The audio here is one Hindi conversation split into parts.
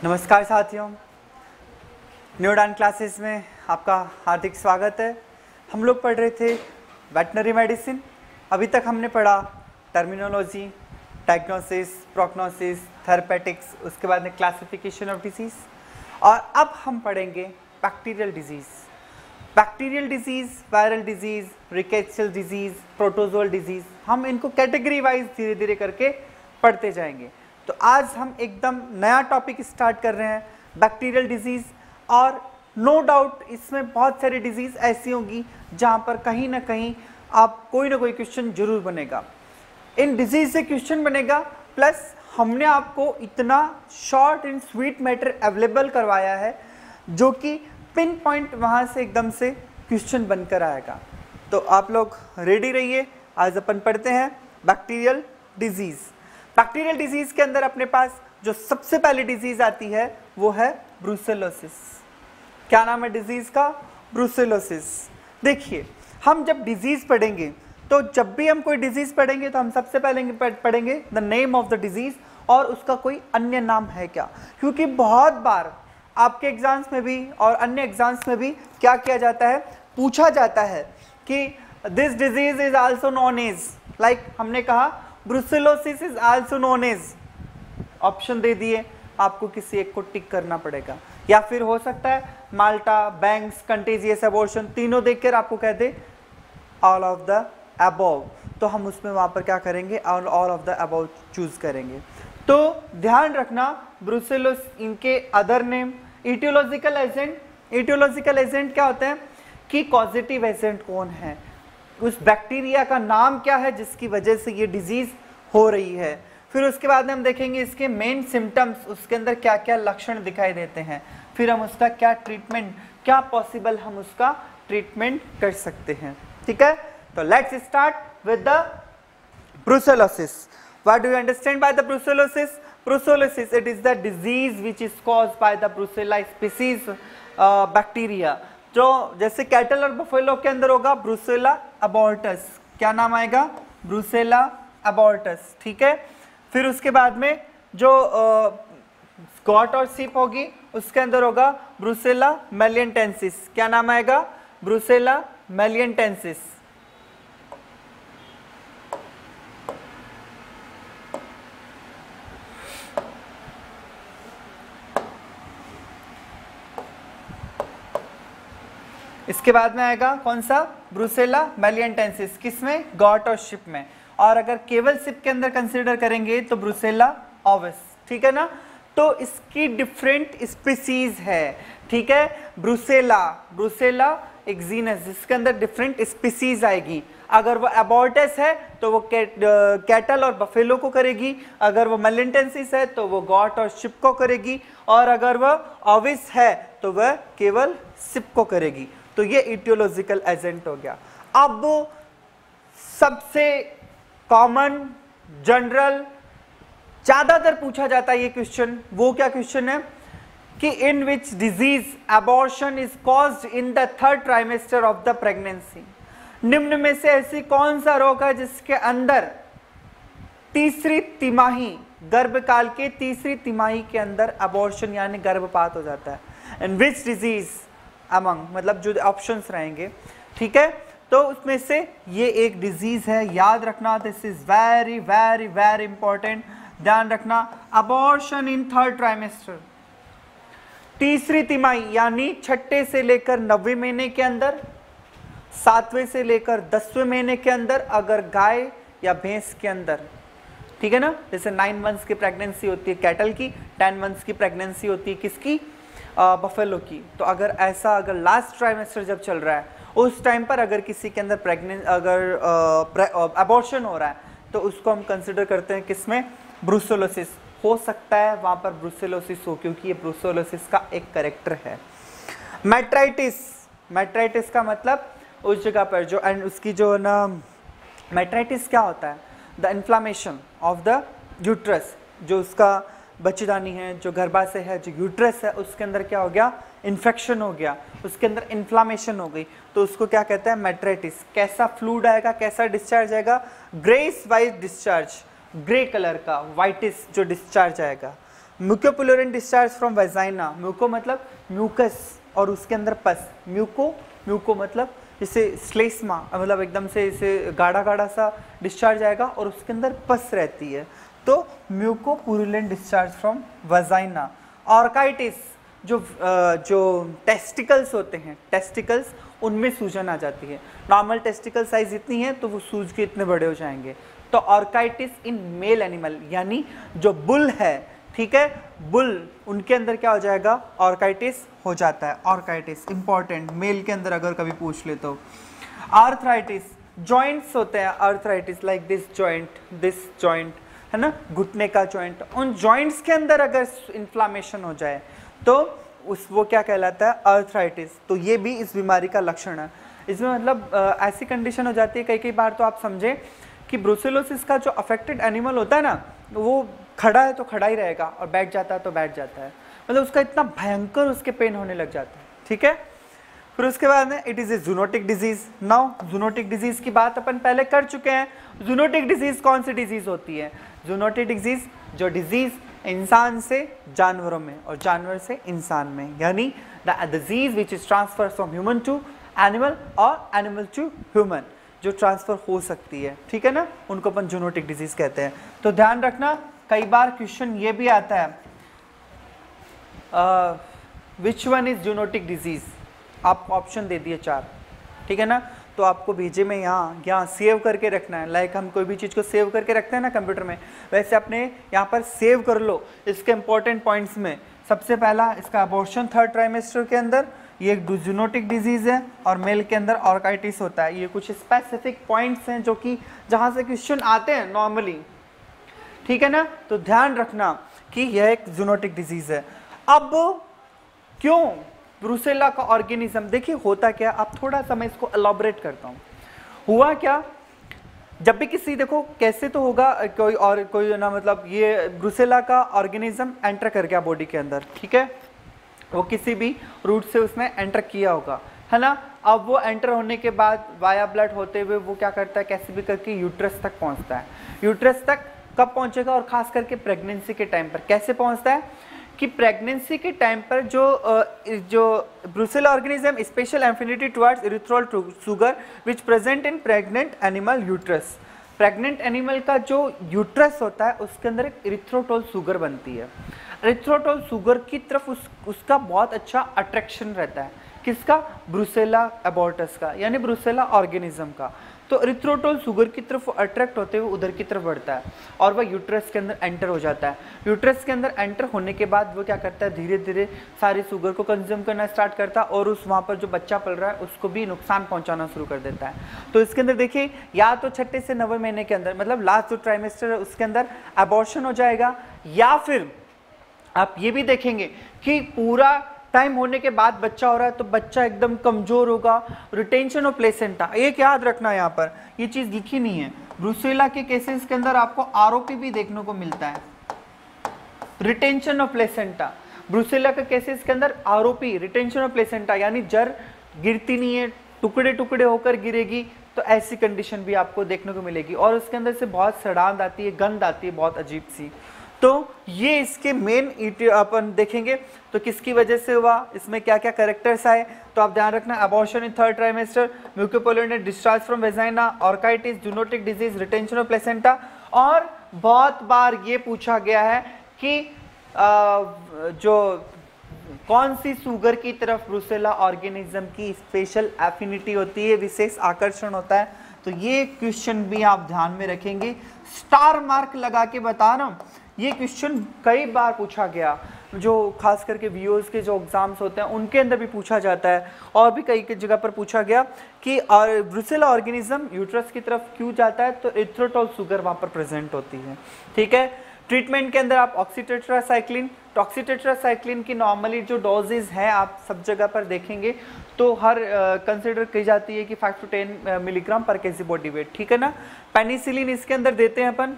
नमस्कार साथियों, न्यूडान क्लासेस में आपका हार्दिक स्वागत है। हम लोग पढ़ रहे थे वेटनरी मेडिसिन। अभी तक हमने पढ़ा टर्मिनोलॉजी, डायग्नोसिस, प्रोग्नोसिस, थेरेपेटिक्स, उसके बाद में क्लासिफिकेशन ऑफ डिजीज़, और अब हम पढ़ेंगे bacterial disease. Bacterial disease, viral disease, rickettsial disease, protozoal disease, हम इनको कैटेगरी वाइज धीरे धीरे करके पढ़ते जाएंगे। तो आज हम एकदम नया टॉपिक स्टार्ट कर रहे हैं, बैक्टीरियल डिजीज़। और नो डाउट इसमें बहुत सारी डिजीज़ ऐसी होंगी जहाँ पर कहीं ना कहीं आप कोई ना कोई क्वेश्चन जरूर बनेगा। इन डिजीज़ से क्वेश्चन बनेगा, प्लस हमने आपको इतना short and sweet matter available करवाया है जो कि पिन पॉइंट वहाँ से एकदम से क्वेश्चन बनकर आएगा। तो आप लोग रेडी रहिए। आज अपन पढ़ते हैं बैक्टीरियल डिजीज़। बैक्टीरियल डिजीज़ के अंदर अपने पास जो सबसे पहली डिजीज़ आती है वो है ब्रुसेलोसिस। क्या नाम है डिजीज़ का? ब्रुसेलोसिस। देखिए, हम जब डिजीज़ पढ़ेंगे तो जब भी हम कोई डिजीज़ पढ़ेंगे तो हम सबसे पहले पढ़ेंगे the name of the disease और उसका कोई अन्य नाम है क्या। क्योंकि बहुत बार आपके एग्जाम्स में भी और अन्य एग्जाम्स में भी क्या किया जाता है, पूछा जाता है कि this disease is also known as, like हमने कहा brucellosis is also known as, option दे दिए, आपको किसी एक को टिक करना पड़ेगा। या फिर हो सकता है माल्टा, बैंक्स, कंटेजियस एबॉर्शन, तीनों देखकर आपको कह they all of the above, तो हम उसमें वहाँ पर क्या करेंगे, all of the above choose करेंगे। तो ध्यान रखना, ब्रुसेलोस इनके other name, aetiological agent. Aetiological agent क्या होते हैं कि कॉजेटिव एजेंट कौन है, उस बैक्टीरिया का नाम क्या है जिसकी वजह से ये डिजीज हो रही है। फिर उसके बाद में हम देखेंगे इसके मेन सिम्टम्स, उसके अंदर क्या क्या लक्षण दिखाई देते हैं, फिर हम उसका क्या ट्रीटमेंट, क्या पॉसिबल हम उसका ट्रीटमेंट कर सकते हैं। ठीक है, तो let's start with the brucellosis. What do you understand by the brucellosis? Brucellosis, it is the disease which is caused by the Brucella species bacteria। जो जैसे कैटल और बफेलो के अंदर होगा ब्रुसेला अबॉर्टस, क्या नाम आएगा? ब्रुसेला अबॉर्टस। ठीक है, फिर उसके बाद में जो गॉट और सीप होगी उसके अंदर होगा ब्रुसेला मेलियंटेंसिस, क्या नाम आएगा? ब्रुसेला मेलियंटेंसिस। इसके बाद में आएगा कौन सा? ब्रुसेला मेलियंटेंसिस, किसमें? गॉट और शिप में। और अगर केवल शिप के अंदर कंसीडर करेंगे तो ब्रुसेला ओविस। ठीक है ना, तो इसकी डिफरेंट स्पीसीज है। ठीक है, ब्रुसेला, ब्रुसेला एक जीनस जिसके अंदर डिफरेंट स्पीसीज आएगी। अगर वो अबॉर्टस है तो वो कैटल और बफेलो को करेगी, अगर वो मेलियंटेंसिस है तो वो गॉट और शिप को करेगी, और अगर वह ओविस है तो वह केवल शिप को करेगी। तो ये इटियोलॉजिकल एजेंट हो गया। अब सबसे कॉमन, जनरल, ज्यादातर पूछा जाता है ये क्वेश्चन, वो क्या क्वेश्चन है कि in which disease abortion is caused in the third trimester of the pregnancy. निम्न में से ऐसी कौन सा रोग है जिसके अंदर तीसरी तिमाही, गर्भकाल के तीसरी तिमाही के अंदर अबॉर्शन यानी गर्भपात हो जाता है। इन विच डिजीज अमंग, मतलब जो ऑप्शंस रहेंगे। ठीक है, तो उसमें से ये एक डिजीज है, याद रखना, this is very very very important, ध्यान रखना। अबॉर्शन इन थर्ड ट्राइमेस्टर, तीसरी तिमाही यानी छठे से लेकर 9वें महीने के अंदर, 7वें से लेकर 10वें महीने के अंदर, अगर गाय या भैंस के अंदर। ठीक है ना, जैसे 9 मंथ्स की प्रेगनेंसी होती है कैटल की, 10 मंथ्स की प्रेगनेंसी होती है किसकी? बफेलो की। तो अगर ऐसा, अगर लास्ट ट्राइमेस्टर जब चल रहा है उस टाइम पर अगर किसी के अंदर अगर अबॉर्शन हो रहा है तो उसको हम कंसिडर करते हैं किसमें? ब्रुसेलोसिस। हो सकता है वहाँ पर ब्रुसेलोसिस हो क्योंकि ये ब्रुसेलोसिस का एक कैरेक्टर है। मेट्राइटिस, मेट्राइटिस का मतलब उस जगह पर जो, एंड उसकी जो ना, मेट्राइटिस क्या होता है? The inflammation of the uterus, जो उसका बच्चेदानी है, जो गर्भाशय है, जो यूट्रस है, उसके अंदर क्या हो गया? इन्फेक्शन हो गया, उसके अंदर इन्फ्लामेशन हो गई, तो उसको क्या कहते हैं? मेट्राइटिस। कैसा फ्लूइड आएगा, कैसा डिस्चार्ज आएगा? Grace white discharge, grey colour का, व्हाइटिस जो डिस्चार्ज आएगा। म्यूकोपुलरिन डिस्चार्ज फ्रॉम वेजाइना, म्यूको मतलब म्यूकस और उसके अंदर पस, म्यूको मतलब जैसे स्लेस्मा मतलब एकदम से इसे गाढ़ा गाढ़ा सा डिस्चार्ज आएगा और उसके अंदर पस रहती है, तो म्यूकोपुलरिन डिस्चार्ज फ्रॉम वेजाइना। ऑर्काइटिस जो टेस्टिकल्स होते हैं, टेस्टिकल्स उनमें सूजन आ जाती है, नॉर्मल टेस्टिकल साइज इतनी है तो वो सूज के इतने बड़े हो जाएंगे, तो ऑर्काइटिस इन मेल एनिमल यानी जो बुल है, ठीक है, बुल उनके अंदर क्या हो जाएगा, ऑर्काइटिस हो जाता है। ऑर्काइटिस इंपॉर्टेंट, मेल के अंदर अगर कभी पूछ ले तो। आर्थराइटिस, जॉइंट्स होते हैं आर्थराइटिस, लाइक दिस जॉइंट है ना, घुटने का जॉइंट, उन जॉइंट्स के अंदर अगर इन्फ्लामेशन हो जाए तो वो क्या कहलाता है, आर्थराइटिस। तो ये भी इस बीमारी का लक्षण है। इसमें मतलब ऐसी कंडीशन हो जाती है कई बार तो आप समझे कि ब्रुसेलोसिस का जो अफेक्टेड एनिमल होता है ना, वो खड़ा है तो खड़ा ही रहेगा और बैठ जाता है तो बैठ जाता है, मतलब उसका इतना भयंकर उसके पेन होने लग जाता है, ठीक है। फिर उसके बाद में it is a zoonotic disease. Now zoonotic disease की बात अपन पहले कर चुके हैं। जूनोटिक डिजीज कौन सी डिजीज होती है, जूनोटिक डिजीज जो डिजीज इंसान से जानवरों में और जानवर से इंसान में, यानी the disease which is transfer from human to animal और एनिमल टू ह्यूमन, जो ट्रांसफर हो सकती है, ठीक है ना, उनको अपन जूनोटिक डिजीज कहते हैं। तो ध्यान रखना, कई बार क्वेश्चन ये भी आता है विच वन इज जूनोटिक डिजीज, आप ऑप्शन दे दिए 4, ठीक है ना, तो आपको भेजे में यहाँ सेव करके रखना है। लाइक हम कोई भी चीज़ को सेव करके रखते हैं ना कंप्यूटर में, वैसे अपने यहाँ पर सेव कर लो इसके इंपॉर्टेंट पॉइंट्स में। सबसे पहला इसका अबॉर्शन 3rd ट्राइमेस्टर के अंदर, ये एक जूनोटिक डिजीज़ है और मेल के अंदर ऑर्काइटिस होता है। ये कुछ स्पेसिफिक पॉइंट्स हैं जो कि जहाँ से क्वेश्चन आते हैं नॉर्मली, ठीक है ना, तो ध्यान रखना कि यह एक जूनोटिक डिजीज़ है। अब क्यों ब्रुसेला का ऑर्गेनिज्म, देखिए होता क्या, आप थोड़ा सा मैं इसको एलॉबरेट करता हूँ। हुआ क्या, जब भी किसी, देखो कैसे तो होगा कोई ना, मतलब ये ब्रुसेला का ऑर्गेनिज्म एंटर कर गया बॉडी के अंदर, ठीक है, वो किसी भी रूट से उसने एंटर किया होगा, है ना। अब वो एंटर होने के बाद वाया ब्लड होते हुए वो क्या करता है, कैसे भी करके यूट्रस तक पहुंचता है। यूट्रस तक कब पहुंचेगा, और खास करके प्रेगनेंसी के टाइम पर कैसे पहुंचता है कि प्रेगनेंसी के टाइम पर जो Brucella organism special affinity towards erythritol sugar which present in pregnant animal uterus, pregnant animal का जो यूट्रस होता है उसके अंदर एक इरिथ्रोटोल शुगर बनती है। इरिथ्रोटोल शुगर की तरफ उसका बहुत अच्छा अट्रैक्शन रहता है, किसका, ब्रुसेला एबॉर्टस का, यानी ब्रुसेला ऑर्गेनिज्म का। तो इरिथ्रोटोल शुगर की तरफ अट्रैक्ट होते हुए उधर की तरफ बढ़ता है और वह यूट्रस के अंदर एंटर हो जाता है। यूट्रस के अंदर एंटर होने के बाद वो क्या करता है, धीरे धीरे सारी शुगर को कंज्यूम करना स्टार्ट करता है और उस वहाँ पर जो बच्चा पल रहा है उसको भी नुकसान पहुँचाना शुरू कर देता है। तो इसके अंदर देखिए, या तो 6 से 9 महीने के अंदर, मतलब लास्ट जो ट्राइमेस्टर है उसके अंदर अबॉर्शन हो जाएगा, या फिर आप ये भी देखेंगे कि पूरा टाइम होने के बाद बच्चा हो रहा है तो बच्चा एकदम कमजोर होगा, रिटेंशन ऑफ प्लेसेंटा। एक याद रखना, यहाँ पर ये चीज लिखी नहीं है, ब्रुसेला के केसेस के अंदर आपको आरओपी भी देखने को मिलता है, रिटेंशन ऑफ प्लेसेंटा। ब्रुसेला के केसेस के अंदर आरओपी, रिटेंशन ऑफ प्लेसेंटा, यानी जड़ गिरती नहीं है, टुकड़े टुकड़े होकर गिरेगी, तो ऐसी कंडीशन भी आपको देखने को मिलेगी और उसके अंदर से बहुत सड़ांध आती है, गंध आती है बहुत अजीब सी। तो ये इसके मेन अपन देखेंगे तो किसकी वजह से हुआ, इसमें क्या क्या कैरेक्टर्स आए, तो आप ध्यान रखना, abortion in 3rd trimester, mucopurulent discharge from vagina, orchitis, zoonotic disease, retention of placenta. और बहुत बार ये पूछा गया है कि जो कौन सी शुगर की तरफ ब्रुसेला ऑर्गेनिज्म की स्पेशल एफिनिटी होती है, विशेष आकर्षण होता है, तो ये क्वेश्चन भी आप ध्यान में रखेंगे, स्टार मार्क लगा के बता रहा हूं। ये क्वेश्चन कई बार पूछा गया, जो खास करके वीओस के जो एग्जाम्स होते हैं उनके अंदर भी पूछा जाता है, और भी कई जगह पर पूछा गया कि ब्रुसेला ऑर्गेनिज्म यूट्रस की तरफ क्यों जाता है, तो इरिथ्रोटोल शुगर वहाँ पर प्रेजेंट होती है, ठीक है। ट्रीटमेंट के अंदर आप ऑक्सीटेट्रासाइक्लिन, टॉक्सीटेट्रासाइक्लिन की नॉर्मली जो डोजेज हैं आप सब जगह पर देखेंगे तो हर कंसिडर की जाती है कि 5 to 10 मिलीग्राम पर केजी बॉडी वेट, ठीक है ना। पेनिसिलिन इसके अंदर देते हैं अपन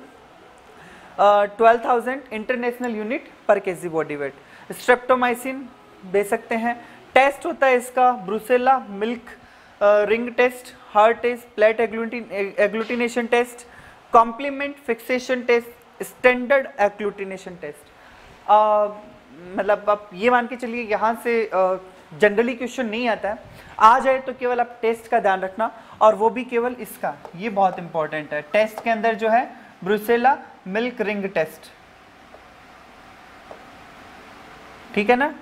12,000 इंटरनेशनल यूनिट पर केजी बॉडी वेट। स्ट्रेप्टोमाइसिन दे सकते हैं। टेस्ट होता है इसका brucella milk ring test, heart test, plate agglutination test, complement fixation test, standard agglutination test. मतलब आप ये मान के चलिए यहाँ से जनरली क्वेश्चन नहीं आता है, आ जाए तो केवल आप टेस्ट का ध्यान रखना, और वो भी केवल इसका, ये बहुत इंपॉर्टेंट है। टेस्ट के अंदर जो है ब्रुसेला मिल्क रिंग टेस्ट, ठीक है ना।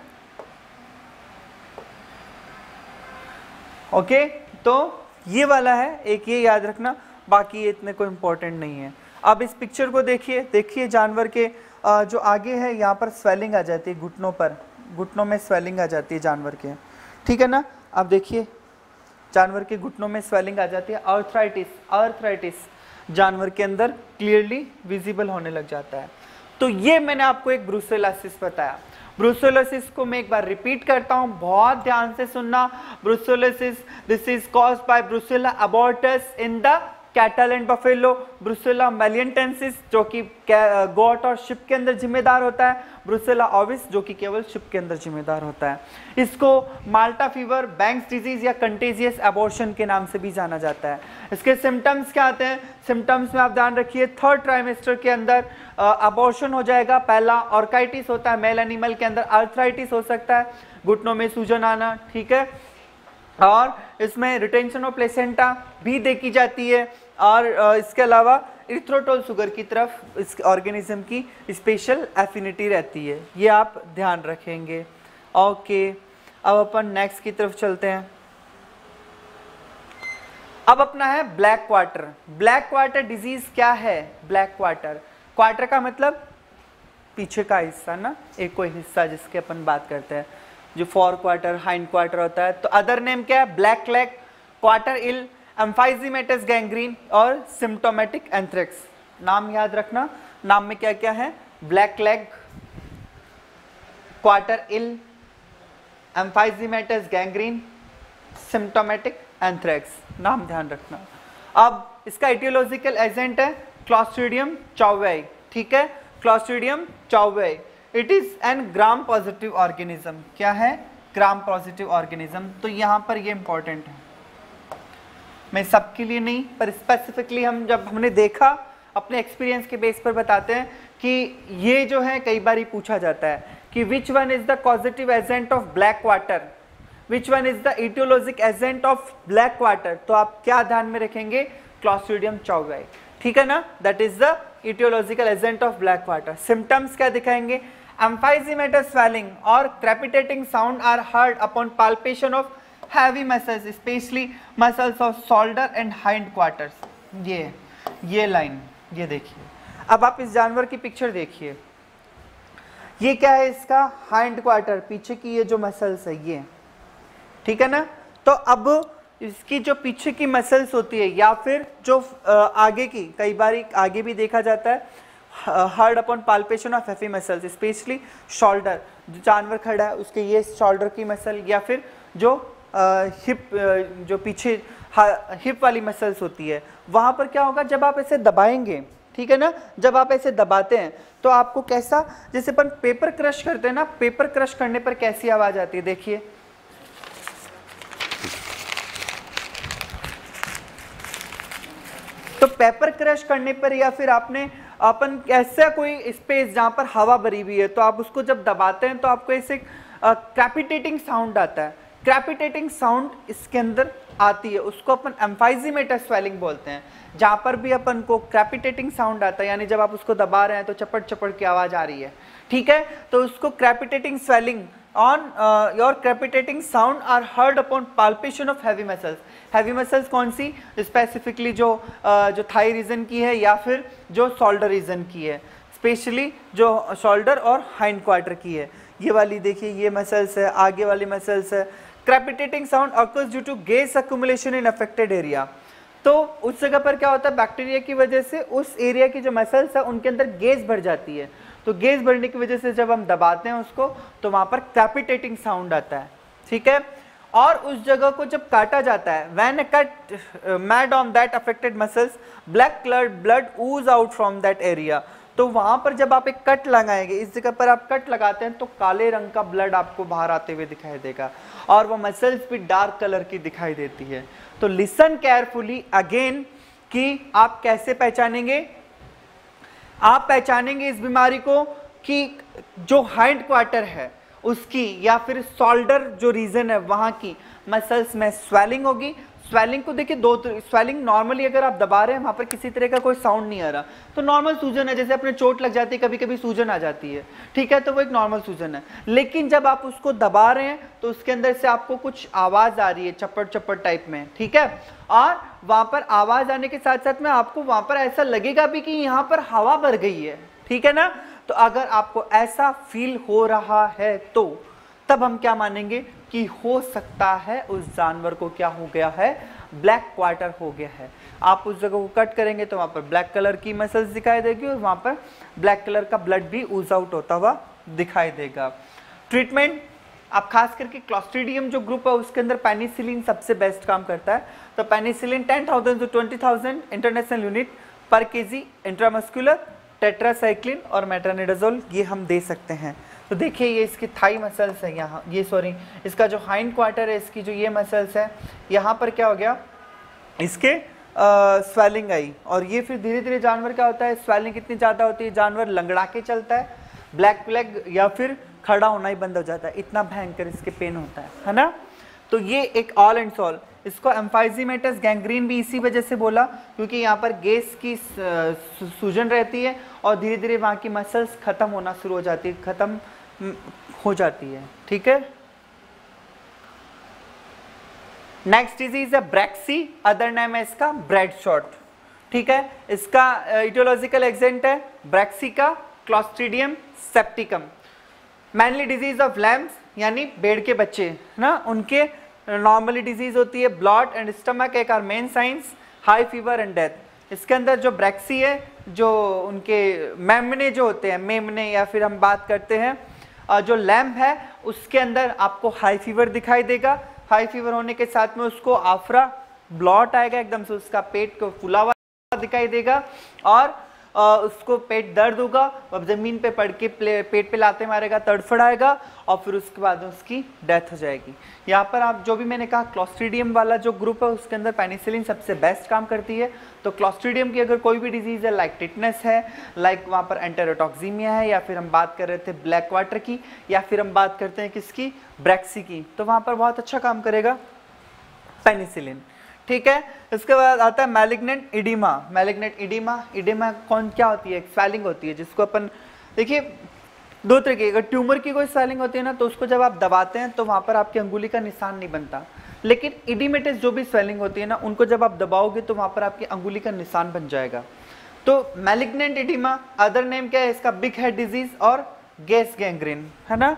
ओके, तो ये वाला है एक, ये याद रखना, बाकी ये इतने कोई इंपॉर्टेंट नहीं है। अब इस पिक्चर को देखिए जानवर के जो आगे है यहाँ पर स्वेलिंग आ जाती है, घुटनों पर, घुटनों में स्वेलिंग आ जाती है जानवर के, ठीक है ना। अब देखिए जानवर के घुटनों में स्वेलिंग आ जाती है, आर्थराइटिस जानवर के अंदर क्लियरली विजिबल होने लग जाता है। तो ये मैंने आपको एक ब्रुसेलोसिस बताया। ब्रुसेलोसिस को मैं एक बार रिपीट करता हूं, बहुत ध्यान से सुनना। Brucellosis, this is caused by Brucella abortus in the cattle and buffalo, Brucella melitensis जो कि गोट और शिप के अंदर जिम्मेदार होता है, ब्रुसेला ओविस जो कि केवल शिप के अंदर जिम्मेदार होता है। इसको माल्टा फीवर, बैंक्स डिजीज या कंटेजियस एबॉर्शन के नाम से भी जाना जाता है। इसके सिम्टम्स क्या आते हैं? सिम्टम्स में आप ध्यान रखिए, थर्ड ट्राइमेस्टर के अंदर अबॉर्शन हो जाएगा। पहला ऑर्काइटिस होता है मेल एनिमल के अंदर, आर्थराइटिस हो सकता है, घुटनों में सूजन आना, ठीक है, और इसमें रिटेंशन ऑफ प्लेसेंटा भी देखी जाती है, और इसके अलावा इरिथ्रोटोल शुगर की तरफ इस ऑर्गेनिज्म की स्पेशल एफिनिटी रहती है, ये आप ध्यान रखेंगे। ओके, अब अपन नेक्स्ट की तरफ चलते हैं। अब अपना है black quarter. Black quarter disease क्या है? ब्लैक क्वार्टर, क्वार्टर का मतलब पीछे का हिस्सा ना, एक कोई हिस्सा जिसके अपन बात करते हैं, जो फोर क्वार्टर, हाइंड क्वार्टर होता है। तो अदर नेम क्या है? Black leg, quarter ill, emphysematous gangrene और सिम्प्टोमेटिक एंथ्रेक्स। नाम याद रखना, नाम में क्या क्या है? Black leg, quarter ill, emphysematous gangrene, symptomatic anthrax, नाम ध्यान रखना। अब इसका एटियोलॉजिकल एजेंट है क्लॉस्ट्रीडियम चाउवेई, ठीक है, Clostridium chauvoei. It is an gram positive organism. क्या है? Gram positive organism. तो यहां पर ये इंपॉर्टेंट है, मैं सबके लिए नहीं पर स्पेसिफिकली हम जब हमने देखा अपने एक्सपीरियंस के बेस पर बताते हैं कि ये जो है कई बार ही पूछा जाता है कि which one is the causative agent of black quarter, which one is the etiologic agent of black quarter. तो आप क्या ध्यान में रखेंगे? क्लॉस्ट्रीडियम चाउवेई, ठीक है ना, that is the etiological agent of black quarter. Symptoms क्या दिखाएंगे? एम्फाइजीमेटस स्वेलिंग और crepitating sound are heard upon palpation of heavy muscles, especially muscles of shoulder and hind quarters। ये लाइन, ये देखिए। अब आप इस जानवर की पिक्चर देखिए, ये क्या है? इसका हाइंड क्वार्टर, पीछे की ये जो मसल्स है ये, ठीक है ना। तो अब इसकी जो पीछे की मसल्स होती है या फिर जो आगे की, कई बार आगे भी देखा जाता है, heard upon palpation of heavy muscles, specially shoulder, जो जानवर खड़ा है उसके ये शोल्डर की मसल, या फिर जो हिप, जो पीछे हिप वाली मसल्स होती है, वहाँ पर क्या होगा? जब आप ऐसे दबाएंगे, ठीक है ना, जब आप ऐसे दबाते हैं तो आपको कैसा, जैसे अपन पेपर क्रश करते हैं ना, पेपर क्रश करने पर कैसी आवाज आती है? देखिए, तो पेपर क्रश करने पर या फिर आपने अपन ऐसा कोई स्पेस जहाँ पर हवा भरी हुई है, तो आप उसको जब दबाते हैं तो आपको ऐसे क्रैपिटेटिंग साउंड आता है। क्रैपिटेटिंग साउंड इसके अंदर आती है, उसको अपन एम्फाइजीमेटस स्वेलिंग बोलते हैं। जहाँ पर भी अपन को क्रैपिटेटिंग साउंड आता है, यानी जब आप उसको दबा रहे हैं तो चपट चपट की आवाज आ रही है, ठीक है, तो उसको crepitating swelling on your crepitating sound are heard upon palpation of heavy muscles. Heavy muscles कौन सी? स्पेसिफिकली जो थाई रीजन की है या फिर जो शोल्डर रीजन की है, स्पेशली जो शोल्डर और हाइंड क्वार्टर की है। ये वाली देखिए, ये मसल्स है, आगे वाली मसल्स है। क्रेपिटेटिंग sound occurs due to gas accumulation in affected area। तो उस जगह पर क्या होता है? बैक्टीरिया की वजह से उस एरिया की जो मसल्स है उनके अंदर गैस भर जाती है, तो गैस भरने की वजह से जब हम दबाते हैं उसको तो वहां पर क्रेपिटेटिंग साउंड आता है, ठीक है। और उस जगह को जब काटा जाता है, when a cut made on that affected muscles, black coloured blood ooze out from that area. तो वहां पर जब आप एक कट लगाएंगे, इस जगह पर आप कट लगाते हैं तो काले रंग का ब्लड आपको बाहर आते हुए दिखाई देगा, और वो मसल्स भी डार्क कलर की दिखाई देती है। तो लिसन केयरफुली अगेन कि आप कैसे पहचानेंगे? आप पहचानेंगे इस बीमारी को कि जो हाइंड क्वार्टर है उसकी या फिर शोल्डर जो रीजन है वहां की मसल्स में स्वेलिंग होगी। स्वेलिंग को देखिए दो, स्वेलिंग नॉर्मली अगर आप दबा रहे हैं वहां पर किसी तरह का कोई साउंड नहीं आ रहा तो नॉर्मल सूजन है, जैसे अपने चोट लग जाती है कभी कभी सूजन आ जाती है, ठीक है, तो वो एक नॉर्मल सूजन है। लेकिन जब आप उसको दबा रहे हैं तो उसके अंदर से आपको कुछ आवाज आ रही है चप्पड़ चप्पड़ टाइप में, ठीक है, और वहां पर आवाज आने के साथ साथ में आपको वहां पर ऐसा लगेगा भी कि यहाँ पर हवा भर गई है, ठीक है ना। तो अगर आपको ऐसा फील हो रहा है तो तब हम क्या मानेंगे कि हो सकता है उस जानवर को क्या हो गया है, ब्लैक क्वार्टर हो गया है। आप उस जगह को कट करेंगे तो वहां पर ब्लैक कलर की मसल्स दिखाई देगी और वहां पर ब्लैक कलर का ब्लड भी ऊज आउट होता हुआ दिखाई देगा। ट्रीटमेंट आप खास करके क्लॉस्ट्रीडियम जो ग्रुप है उसके अंदर पेनिसिलिन सबसे बेस्ट काम करता है। तो पेनिसिलिन 10,000 to 20,000 इंटरनेशनल यूनिट पर केजी इंट्रामस्कुलर, टेट्रासाइक्लिन और मेट्रोनिडाजोल ये हम दे सकते हैं। तो देखिए ये इसकी थाई मसल्स है यहाँ, ये सॉरी इसका जो हाइंड क्वार्टर है इसकी जो ये मसल्स है यहाँ पर क्या हो गया, इसके स्वेलिंग आई और ये फिर धीरे धीरे जानवर क्या होता है, स्वेलिंग इतनी ज़्यादा होती है जानवर लंगड़ा के चलता है, ब्लैक फ्लैग या फिर खड़ा होना ही बंद हो जाता है, इतना भयंकर इसके पेन होता है ना। तो ये एक ऑल एंड सॉल, इसको एम्फाइजीमेटस गैंग्रीन भी इसी वजह से बोला क्योंकि यहाँ पर गैस की सूजन रहती है और धीरे धीरे वहाँ की मसल्स खत्म होना शुरू हो जाती है, खत्म हो जाती है, ठीक है। नेक्स्ट डिजीज है ब्रैक्सी, अदर नेम है इसका ब्रेड शॉट, ठीक है। इसका इटियोलॉजिकल एग्जेंट है ब्रैक्सी का Clostridium septicum. Mainly disease of lambs यानी भेड़ के बच्चे ना, उनके नॉर्मली डिजीज होती है blood and stomach ache are main signs, high fever and death. इसके अंदर जो ब्रैक्सी है जो उनके मेमने जो होते हैं, मेमने या फिर हम बात करते हैं जो लैम्प है उसके अंदर आपको हाई फीवर दिखाई देगा। हाई फीवर होने के साथ में उसको आफरा ब्लॉट आएगा, एकदम से उसका पेट को फुला हुआ दिखाई देगा और उसको पेट दर्द होगा, अब जमीन पे पड़ के पेट पे लाते मारेगा, तड़फड़ाएगा और फिर उसके बाद उसकी डेथ हो जाएगी। यहाँ पर आप जो भी मैंने कहा क्लॉस्ट्रीडियम वाला जो ग्रुप है उसके अंदर पेनिसिलिन सबसे बेस्ट काम करती है। तो क्लॉस्ट्रीडियम की अगर कोई भी डिजीज है लाइक टिटनेस है, लाइक वहाँ पर एंटेरोटॉक्सीमिया है, या फिर हम बात कर रहे थे ब्लैक क्वार्टर की, या फिर हम बात करते हैं किसकी, ब्रैक्सी की, तो वहाँ पर बहुत अच्छा काम करेगा पेनिसिलिन, ठीक है। इसके बाद आता है malignant oedema. Malignant oedema, oedema कौन क्या होती है, स्वेलिंग होती है जिसको अपन देखिए दो तरह की, अगर ट्यूमर की कोई स्वेलिंग होती है ना तो उसको जब आप दबाते हैं तो वहाँ पर आपकी अंगुली का निशान नहीं बनता, लेकिन इडिमेटस जो भी स्वेलिंग होती है ना उनको जब आप दबाओगे तो वहाँ पर आपकी अंगुली का निशान बन जाएगा। तो मैलिग्नेंट इडिमा अदर नेम क्या है इसका, बिग हेड डिजीज और गैस गैंग्रीन, है ना।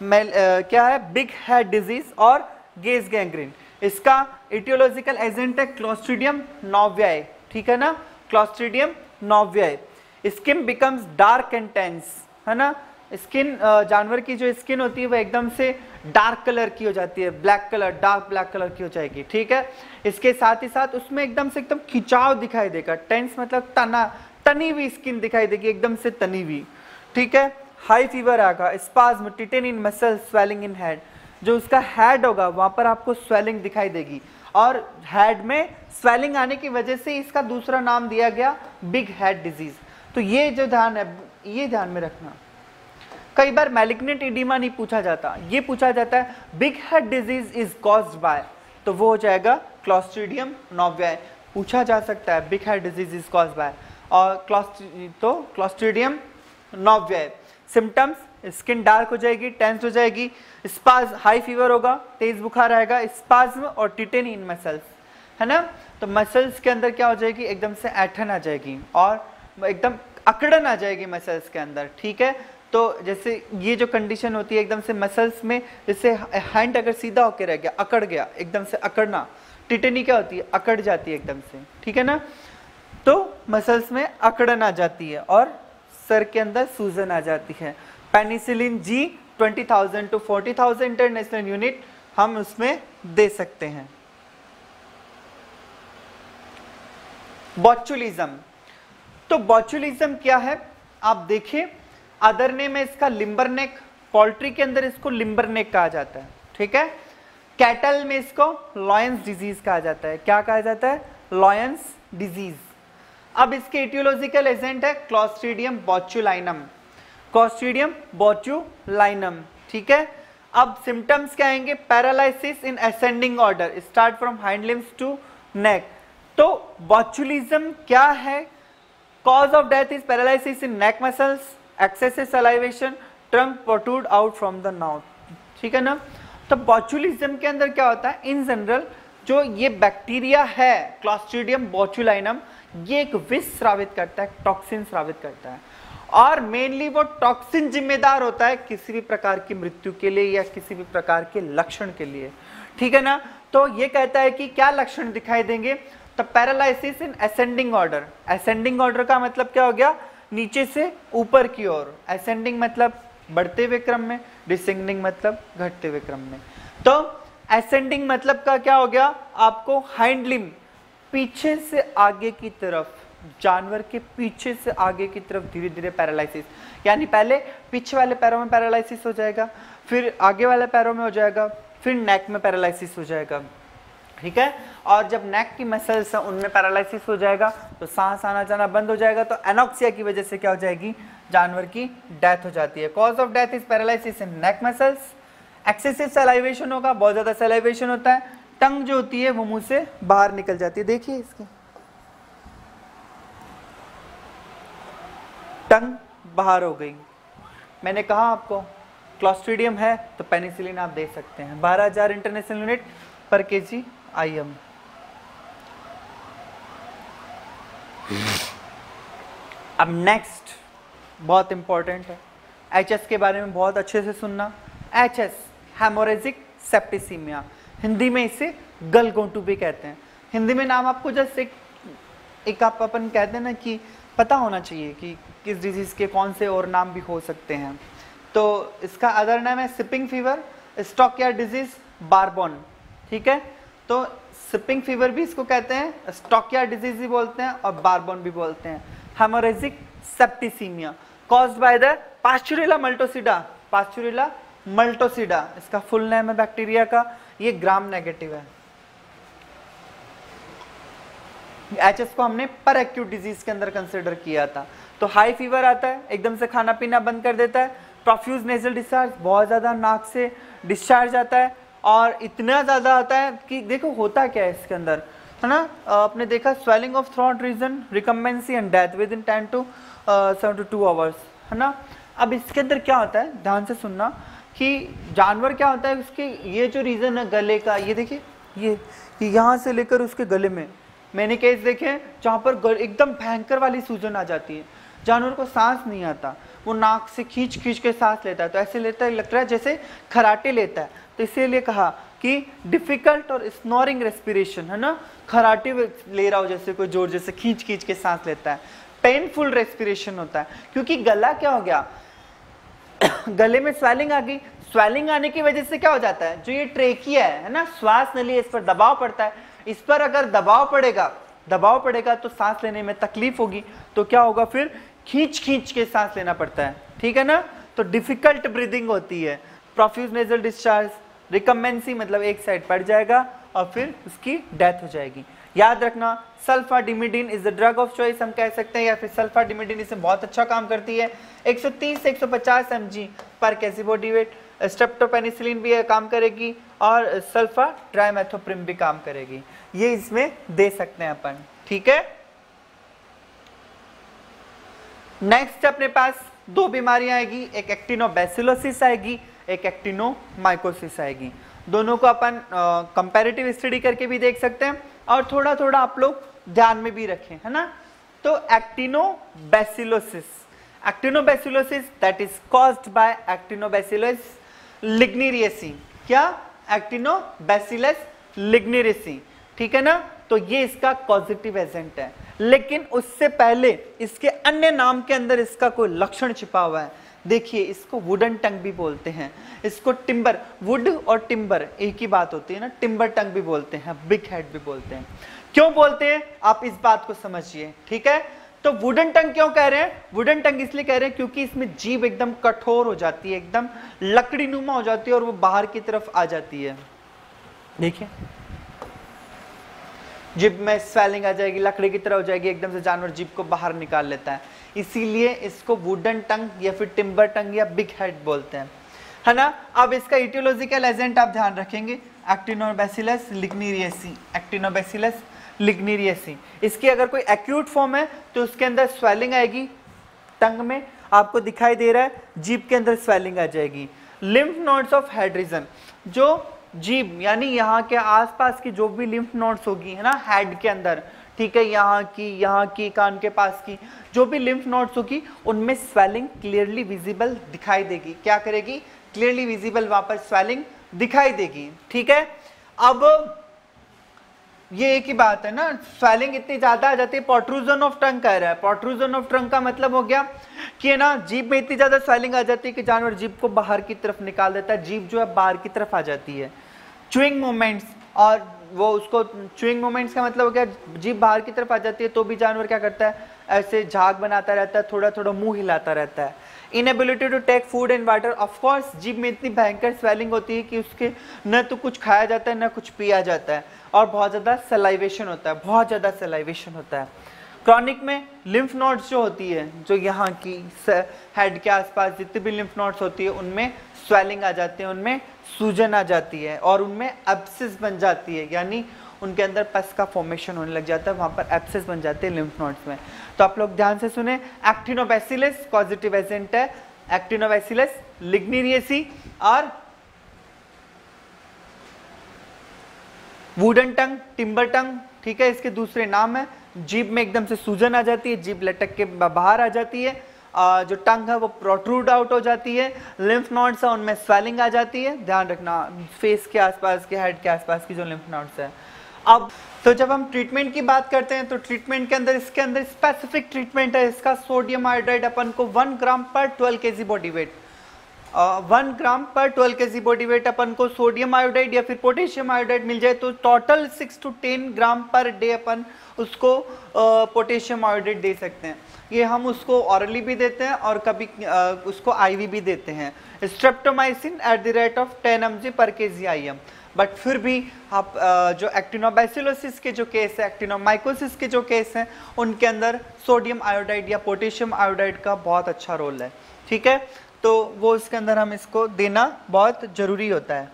क्या है, बिग हेड डिजीज और गैस गैंग्रीन। इसका इटियोलॉजिकल एजेंट है क्लॉस्ट्रीडियम नोवियाई, ठीक है ना, Clostridium novyi. Skin becomes dark and tense, है ना, स्किन जानवर की जो स्किन होती है वो एकदम से डार्क कलर की हो जाती है, black colour, dark black colour की हो जाएगी, ठीक है। इसके साथ ही साथ उसमें एकदम से एकदम खिंचाव दिखाई देगा, टेंस मतलब तनी हुई स्किन दिखाई देगी, एकदम से तनी हुई, ठीक है। हाई फीवर आएगा, spasm, tetany in muscle, swelling in head, जो उसका हेड होगा वहां पर आपको स्वेलिंग दिखाई देगी और हेड में स्वेलिंग आने की वजह से इसका दूसरा नाम दिया गया बिग हेड डिजीज। तो ये जो ध्यान है ये ध्यान में रखना, कई बार मैलिग्नेंट इडिमा नहीं पूछा जाता, ये पूछा जाता है big head disease is caused bye, तो वो हो जाएगा क्लॉस्ट्रीडियम नोवियाई, पूछा जा सकता है big head disease is caused bye और क्लॉस्ट्रीडियम नोवियाई। सिम्टम्स, स्किन डार्क हो जाएगी, टेंस हो जाएगी, स्पाज्म, हाई फीवर होगा, तेज बुखार आएगा, स्पाज्म और टिटेन इन मसल्स, है ना। तो मसल्स के अंदर क्या हो जाएगी, एकदम से ऐठन आ जाएगी और एकदम अकड़न आ जाएगी मसल्स के अंदर, ठीक है। तो जैसे ये जो कंडीशन होती है एकदम से मसल्स में, जैसे हैंड अगर सीधा होकर रह गया, अकड़ गया, एकदम से अकड़ना, टिटेनी क्या होती है, अकड़ जाती है एकदम से, ठीक है ना। तो मसल्स में अकड़न आ जाती है और सर के अंदर सूजन आ जाती है। Penicillin G 20,000 to 40,000 international unit हम उसमें दे सकते हैं। बॉचुलिज्म, तो बॉचुलिज्म क्या है आप देखिए, अदर नेम है इसका लिम्बरनेक, पोल्ट्री के अंदर इसको लिम्बरनेक कहा जाता है, ठीक है। कैटल में इसको लॉयंस डिजीज कहा जाता है, क्या कहा जाता है, लॉयंस डिजीज। अब इसके इटियोलॉजिकल एजेंट है क्लॉस्ट्रीडियम बोचुलाइनम। Clostridium botulinum. ठीक है, अब सिम्टम्स क्या आएंगे? Paralysis in ascending order, start from hind limbs to neck. तो बोट्यूलिज्म क्या है? Cause of death is paralysis in neck muscles, excessive salivation, trunk protrude out from the mouth. ठीक है ना। तो बोट्यूलिज्म के अंदर क्या होता है? इन जनरल जो ये बैक्टीरिया है क्लॉस्ट्रीडियम बोट्यूलाइनम, ये एक विष स्रावित करता है, टॉक्सिन स्रावित करता है, और मेनली वो टॉक्सिन जिम्मेदार होता है किसी भी प्रकार की मृत्यु के लिए या किसी भी प्रकार के लक्षण के लिए। ठीक है ना। तो ये कहता है कि क्या लक्षण दिखाई देंगे? तो paralysis in ascending order. Ascending order का मतलब क्या हो गया? नीचे से ऊपर की ओर। असेंडिंग मतलब बढ़ते हुए क्रम में, डिसेंडिंग मतलब घटते हुए क्रम में। तो असेंडिंग मतलब का क्या हो गया? आपको हाइंड लिम्ब, पीछे से आगे की तरफ, जानवर के पीछे से आगे की तरफ धीरे धीरे पैरालिसिस, यानी पहले पीछे वाले पैरों में पैरालिसिस हो जाएगा, फिर आगे वाले पैरों में हो जाएगा, फिर नेक में पैरालिसिस हो जाएगा। ठीक है, और जब नेक की मसल्स हैं उनमें पैरालिसिस हो जाएगा तो सांस आना जाना बंद हो जाएगा। तो एनॉक्सिया की वजह से क्या हो जाएगी? जानवर की डेथ हो जाती है। Cause of death is paralysis in neck muscles, excessive salivation होगा, बहुत ज्यादा सलाइवेशन होता है, टंग जो होती है वो मुंह से बाहर निकल जाती है। देखिए इसके टंग बाहर हो गई। मैंने कहा आपको क्लॉस्ट्रीडियम है तो पेनिसिलिन आप दे सकते हैं, 12,000 इंटरनेशनल यूनिट पर केजी IM। अब नेक्स्ट बहुत इंपॉर्टेंट है, HS के बारे में बहुत अच्छे से सुनना। HS हेमोरेजिक सेप्टिसीमिया, हिंदी में इसे गलघोंटू भी कहते हैं। हिंदी में नाम आपको जस्ट एक आप अपन कहते हैं ना कि पता होना चाहिए कि किस डिजीज के कौन से और नाम भी हो सकते हैं। तो इसका अदर नाम है सिपिंग फीवर, स्टॉकयार्ड डिजीज, बारबोन। ठीक है, तो सिपिंग फीवर भी इसको कहते हैं, स्टॉकयार्ड डिजीज भी बोलते हैं और बारबोन भी बोलते हैं। Haemorrhagic septicaemia caused by the Pasteurella multocida. Pasteurella multocida इसका फुल नेम है बैक्टीरिया का, ये ग्राम नेगेटिव है। HS को हमने पर एक्यूट डिजीज के अंदर कंसिडर किया था। तो हाई फीवर आता है, एकदम से खाना पीना बंद कर देता है, प्रोफ्यूज नेजल डिस्चार्ज, बहुत ज्यादा नाक से डिस्चार्ज आता है, और इतना ज्यादा आता है कि देखो होता क्या है इसके अंदर, है ना। आपने देखा swelling of throat region, recumbency and death within 10 to 72 hours, है ना। अब इसके अंदर क्या होता है, ध्यान से सुनना कि जानवर क्या होता है, उसके ये जो रीजन है गले का, ये देखिए ये यहाँ से लेकर उसके गले में, मैंने केस देखे जहाँ पर एकदम भयंकर वाली सूजन आ जाती है, जानवर को सांस नहीं आता, वो नाक से खींच खींच के सांस लेता है, तो ऐसे लेता है लगता है जैसे खराटे लेता है। तो इसीलिए कहा कि डिफिकल्ट और स्नोरिंग रेस्पिरेशन, है ना, खराटे ले रहा हो जैसे कोई जोर, जैसे खींच खींच के सांस लेता है। पेनफुल रेस्पिरेशन होता है क्योंकि गला क्या हो गया गले में स्वेलिंग आ गई। स्वेलिंग आने की वजह से क्या हो जाता है, जो ये ट्रेकिया है ना, श्वास नली, इस पर दबाव पड़ता है। इस पर अगर दबाव पड़ेगा तो सांस लेने में तकलीफ होगी, तो क्या होगा फिर, खींच खींच के सांस लेना पड़ता है। ठीक है ना, तो डिफिकल्ट ब्रीदिंग होती है, प्रोफ्यूज नेजल डिस्चार्ज, रिकम्बेंसी मतलब एक साइड पड़ जाएगा और फिर उसकी डेथ हो जाएगी। याद रखना sulphadimidine is the drug of choice हम कह सकते हैं, या फिर सल्फाडिमिडीन इसमें बहुत अच्छा काम करती है। 130 से 150 mg पर केजी बॉडी वेट। स्ट्रेप्टोपेनिसिलिन भी काम करेगी और सल्फा ट्राइमेथोप्रिम भी काम करेगी, ये इसमें दे सकते हैं अपन। ठीक है, नेक्स्ट अपने पास दो बीमारियां आएगी, एक एक्टिनोबैसिलोसिस आएगी, एक एक्टिनोमाइकोसिस आएगी। दोनों को अपन कंपैरेटिव स्टडी करके भी देख सकते हैं और थोड़ा थोड़ा आप लोग ध्यान में भी रखें, है ना। तो एक्टिनोबैसिलोसिस दैट इज कॉज्ड बाय एक्टिनोबैसिलस लिग्निरियसी। क्या, एक्टिनोबैसिलस लिग्निरियसी। ठीक है ना, तो ये इसका कॉजेटिव एजेंट है, लेकिन उससे पहले इसके अन्य नाम के अंदर इसका कोई लक्षण छिपा हुआ है। देखिए, इसको वुडन टंग भी बोलते हैं, इसको टिम्बर, वुड और टिम्बर एक ही बात होती है ना, टिम्बर टंग भी बोलते हैं, बिग हेड भी बोलते हैं। क्यों बोलते हैं आप इस बात को समझिए। ठीक है, तो वुडन टंग क्यों कह रहे हैं, वुडन टंग इसलिए कह रहे हैं क्योंकि इसमें जीभ एकदम कठोर हो जाती है, एकदम लकड़ी नुमा हो जाती है और वो बाहर की तरफ आ जाती है। देखिए जिब में स्वेलिंग आ जाएगी, लकड़ी की तरह हो जाएगी, एकदम से जानवर जिब को बाहर निकाल लेता है, इसीलिए इसको वुडन टंग या फिर टिम्बर टंग या बिग हेड बोलते हैं, है ना। अब इसका इटियोलॉजिकल एजेंट आप ध्यान रखेंगे, एक्टिनोबैसिलस लिग्निरियसी, एक्टिनोबैसिलस लिग्निरियसी। इसकी अगर कोई एक्यूट फॉर्म है तो उसके अंदर स्वेलिंग आएगी, टंग में आपको दिखाई दे रहा है, जीभ के अंदर स्वेलिंग आ जाएगी। Lymph nodes of head region, जो जीभ यानी यहाँ के आसपास की जो भी लिम्फ नोड्स होगी, है ना, हेड के अंदर, ठीक है, यहाँ की, कान के पास की जो भी लिम्फ नोड्स होगी, उनमें स्वेलिंग क्लियरली विजिबल दिखाई देगी। क्या करेगी? क्लियरली विजिबल वहां पर स्वेलिंग दिखाई देगी, ठीक है। अब ये एक ही बात है ना, स्वेलिंग इतनी ज्यादा आ जाती है, प्रोट्रूजन ऑफ टंग कह रहा है। प्रोट्रूजन ऑफ टंग का मतलब हो गया कि है ना, जीभ में इतनी ज्यादा स्वेलिंग आ जाती है कि जानवर जीभ को बाहर की तरफ निकाल देता है, जीभ जो है बाहर की तरफ आ जाती है। च्यूइंग मूवमेंट्स, और वो उसको च्यूइंग मूवमेंट्स का मतलब हो गया जीभ बाहर की तरफ आ जाती है तो भी जानवर क्या करता है, ऐसे झाग बनाता रहता है, थोड़ा थोड़ा मुंह हिलाता रहता है। Inability to take food and water, of course जीभ में इतनी भयंकर स्वेलिंग होती है कि उसके न तो कुछ खाया जाता है न कुछ पिया जाता है, और बहुत ज़्यादा सलाइवेशन होता है, बहुत ज़्यादा सलाइवेशन होता है। क्रॉनिक में लिम्फ नोड्स जो होती है, जो यहाँ की हेड के आसपास जितनी भी लिम्फ नोड्स होती है, उनमें स्वेलिंग आ जाती है, उनमें सूजन आ जाती है और उनमें एब्सिस बन जाती है, यानी उनके अंदर पस का फॉर्मेशन होने लग जाता है, वहाँ पर एब्सिस बन जाते हैं लिम्फ नोड्स में। तो आप लोग ध्यान से सुने, एक्टिनोबैसिलस पॉजिटिव एजेंट है, एक्टिनोबैसिलस लिग्निरियसी, और वुडन टंग, टिम्बर टंग, ठीक है, इसके दूसरे नाम है। जीभ में एकदम से सूजन आ जाती है, जीभ लटक के बाहर आ जाती है, जो टंग है वो प्रोट्रूड आउट हो जाती है, लिम्फ नोड्स है उनमें स्वेलिंग आ जाती है। ध्यान रखना, फेस के आसपास के, हेड के आसपास की जो लिम्फ नोड्स है। अब तो जब हम ट्रीटमेंट की बात करते हैं तो ट्रीटमेंट के अंदर, इसके अंदर स्पेसिफिक ट्रीटमेंट है इसका। सोडियम आयोडाइड अपन को 1 ग्राम पर 12 kg बॉडी वेट, 1 ग्राम पर 12 kg बॉडी वेट अपन को सोडियम आयोडाइड या फिर पोटेशियम आयोडाइड मिल जाए तो total 6 to 10 gram per day अपन उसको पोटेशियम आयोडाइड दे सकते हैं। ये हम उसको ऑरली भी देते हैं और कभी उसको आईवी भी देते हैं। Streptomycin at the rate of 10 mg पर kg IM। बट फिर भी आप जो एक्टिनोबैसिलोसिस के जो केस है, एक्टिनोमाइकोसिस के जो केस हैं, उनके अंदर सोडियम आयोडाइड या पोटेशियम आयोडाइड का बहुत अच्छा रोल है, ठीक है। तो वो इसके अंदर हम इसको देना बहुत जरूरी होता है।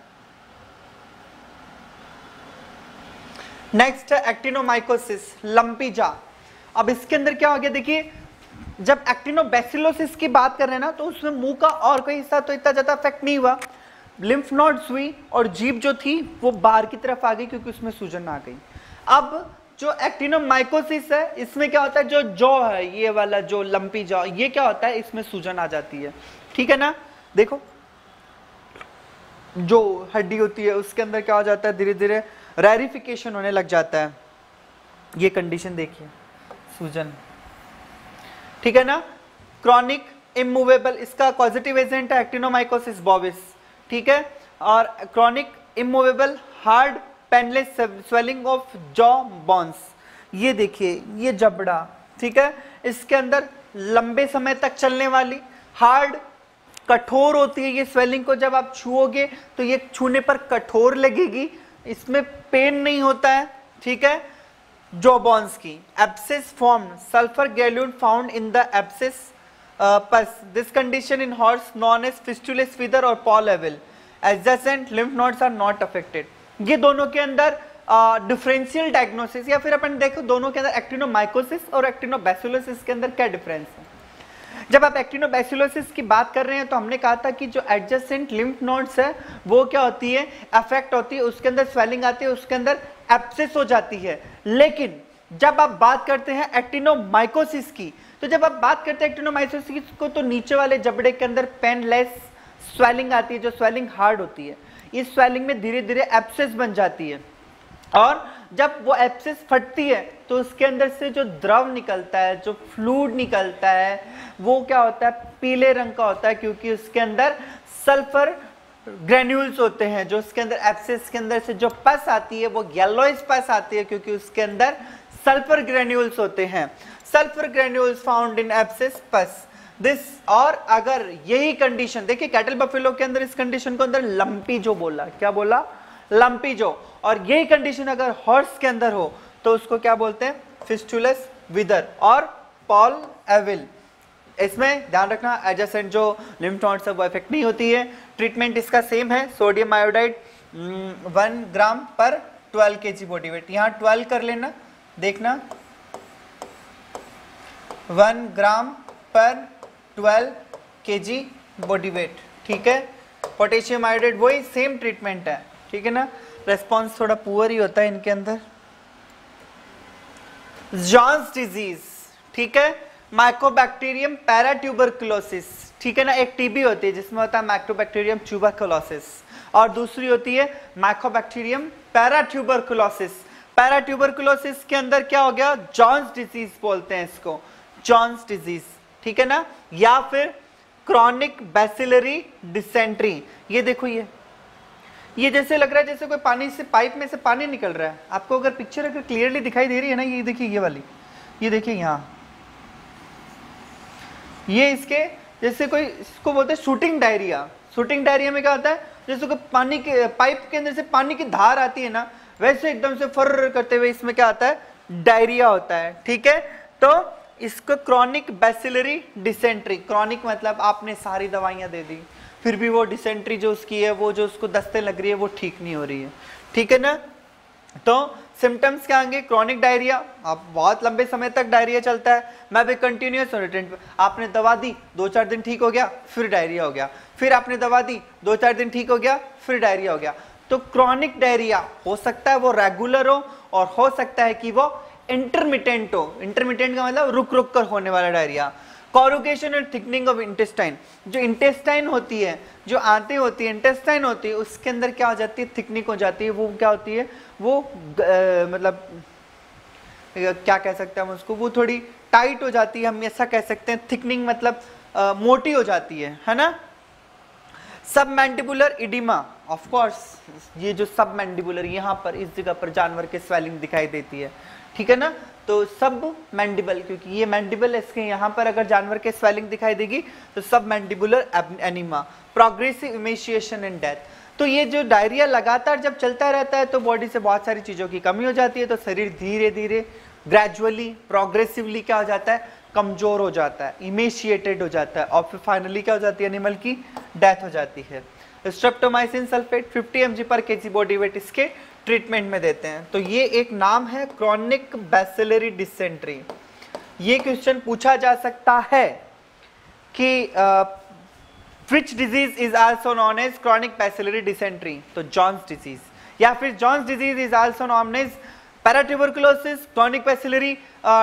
नेक्स्ट है एक्टिनोमाइकोसिस, लंपी जा। अब इसके अंदर क्या हो गया, देखिए जब एक्टिनोबैसिलोसिस की बात कर रहे हैं ना, तो उसमें मुंह का और कोई हिस्सा तो इतना ज्यादा इफेक्ट नहीं हुआ, लिम्फ नोड्स हुई और जीभ जो थी वो बाहर की तरफ आ गई क्योंकि उसमें सूजन आ गई। अब जो एक्टिनोमाइकोसिस है, इसमें क्या होता है, जो जॉ है, ये वाला जो लंपी जॉ, ये क्या होता है, इसमें सूजन आ जाती है, ठीक है ना। देखो जो हड्डी होती है उसके अंदर क्या हो जाता है, धीरे धीरे रेरिफिकेशन होने लग जाता है। ये कंडीशन देखिए, सूजन, ठीक है ना। क्रॉनिक इमूवेबल, इसका पॉजिटिव एजेंट है एक्टिनोमाइकोसिस बोविस, ठीक है। और chronic immovable hard painless swelling of jaw bones, ये देखिए ये जबड़ा, ठीक है, इसके अंदर लंबे समय तक चलने वाली, हार्ड कठोर होती है ये स्वेलिंग को जब आप छुओगे तो ये छूने पर कठोर लगेगी, इसमें पेन नहीं होता है, ठीक है। जॉ बोन्स की abscess form, sulphur granule found in the abscess pus, this condition in horse known as fistulous फीदर और poll evil, adjacent lymph nodes are not affected. ये दोनों के अंदर डिफरेंशियल डायग्नोसिस, या फिर अपन देखो दोनों के अंदर एक्टिनोमाइकोसिस और एक्टिनोबैसिलोसिस के अंदर क्या डिफरेंस है। जब आप एक्टिनोबैसिलोसिस की बात कर रहे हैं तो हमने कहा था कि जो एडजेसेंट लिम्फ नोड्स है वो क्या होती है, अफेक्ट होती है, उसके अंदर स्वेलिंग आती है, उसके अंदर एब्सिस हो जाती है। लेकिन जब आप बात करते हैं एक्टिनोमाइकोसिस की, तो जब आप बात करते हैं एक्टिनोमाइकोसिस को, तो नीचे वाले जबड़े के अंदर पेनलेस स्वेलिंग आती है, जो स्वेलिंग हार्ड होती है। इस स्वेलिंग में धीरे धीरे एब्सिस बन जाती है, और जब वो एब्सिस फटती है तो उसके अंदर से जो द्रव निकलता है, जो फ्लूइड निकलता है, वो क्या होता है, पीले रंग का होता है, क्योंकि उसके अंदर सल्फर ग्रेन्यूल्स होते हैं। जो उसके अंदर एब्सिस के अंदर से जो पस आती है वो येलोइश पस आती है, क्योंकि उसके अंदर सल्फर ग्रेन्यूल्स होते हैं। Sulphur granules found in abscess pus this. और अगर यही कंडीशन देखिए, कैटल बफेलो के अंदर इस कंडीशन को अंदर लंपी जो बोला, क्या बोला, लंपी जो। और यही कंडीशन अगर हॉर्स के अंदर हो तो उसको क्या बोलते हैं, फिस्टुलस विदर और पॉल एविल। इसमें ध्यान रखना एडजेसेंट जो लिम्फ नोड्स से वो इफेक्ट नहीं होती है। ट्रीटमेंट इसका सेम है, सोडियम आयोडाइड 1 ग्राम पर 12 kg बॉडी वेट, यहाँ 12 कर लेना, देखना 1 ग्राम पर 12 kg बॉडी वेट, ठीक है। पोटेशियम आयोडाइड वही सेम ट्रीटमेंट है, ठीक है ना। रेस्पॉन्स थोड़ा पुअर ही होता है इनके अंदर। जॉन्स डिजीज, ठीक है, माइकोबैक्टीरियम पैराट्यूबरकुलोसिस, ठीक है ना। एक टीबी होती है जिसमें होता है माइकोबैक्टीरियम ट्यूबरकुलोसिस, और दूसरी होती है माइकोबैक्टीरियम पैराट्यूबरकुलोसिस। पैराट्यूबरकुलोसिस के अंदर क्या हो गया, जॉन्स डिजीज बोलते हैं इसको, जॉन्स डिजीज, ठीक है ना। या फिर क्रॉनिक बैसिलरी डिसेंट्री। ये देखो, ये जैसे लग रहा है जैसे कोई पानी से, पाइप में से पानी निकल रहा है। आपको अगर पिक्चर अगर क्लियरली दिखाई दे रही है ना, ये देखिए, ये वाली, ये देखिए यहाँ, ये इसके जैसे कोई, इसको बोलते हैं शूटिंग डायरिया। शूटिंग डायरिया में क्या होता है, जैसे कोई पानी के पाइप के अंदर से पानी की धार आती है ना, वैसे एकदम से फर्र करते हुए इसमें क्या आता है, डायरिया होता है, ठीक है। तो इसको क्रॉनिक बैसिलरी डिसेंट्री, क्रॉनिक मतलब आपने सारी दवाइयां दे दी फिर भी वो डिसेंट्री जो उसकी है, वो जो उसको दस्तें लग रही है, वो ठीक नहीं हो रही है, ठीक है ना। तो सिम्टम्स क्या आएंगे, क्रॉनिक डायरिया, आप बहुत लंबे समय तक डायरिया चलता है, मैं भी कंटिन्यूअस रिटेंट, आपने दवा दी 2-4 दिन ठीक हो गया, फिर डायरिया हो गया, फिर आपने दवा दी 2-4 दिन ठीक हो गया, फिर डायरिया हो गया। तो क्रॉनिक डायरिया हो सकता है वो रेगुलर हो, और हो सकता है कि वो इंटरमिटेंट हो। इंटरमिटेंट का मतलब रुक रुक कर होने वाला डायरिया। कॉरुगेशन और थिकनिंग ऑफ इंटेस्टाइन, जो इंटेस्टाइन होती है, जो आंतें होती है, इंटेस्टाइन होती है, उसके अंदर क्या हो जाती है, थिकनिंग हो जाती है। वो क्या होती है, वो मतलब क्या कह सकते हैं हम उसको, वो थोड़ी टाइट हो जाती है, हम ऐसा कह सकते हैं। थिकनिंग मतलब मोटी हो जाती है ना। सब मैंडिबुलर इडिमा, ऑफ कोर्स ये जो सब मैंडिबुलर, यहाँ पर इस जगह पर जानवर के स्वेलिंग दिखाई देती है, ठीक है ना। तो सब मैंडिबल, क्योंकि ये मैंडिबल है, इसके यहाँ पर अगर जानवर के स्वेलिंग दिखाई देगी तो submandibular oedema. Progressive emaciation and death, तो ये जो डायरिया लगातार जब चलता रहता है तो बॉडी से बहुत सारी चीज़ों की कमी हो जाती है, तो शरीर धीरे धीरे ग्रेजुअली प्रोग्रेसिवली क्या हो जाता है, कमजोर हो जाता है, इमेशिएटेड हो जाता है, और फिर फाइनली क्या हो जाती है, एनिमल की डेथ हो जाती है। स्ट्रेप्टोमाइसिन सल्फेट 50 mg पर kg बॉडी वेट इसके ट्रीटमेंट में देते हैं। तो ये एक नाम है क्रॉनिक बैसिलरी डिसेंट्री। ये क्वेश्चन पूछा जा सकता है कि which disease is also known as chronic bacillary dysentery, तो जॉन्स डिजीज, या फिर Johne's disease is also known as paratuberculosis, chronic bacillary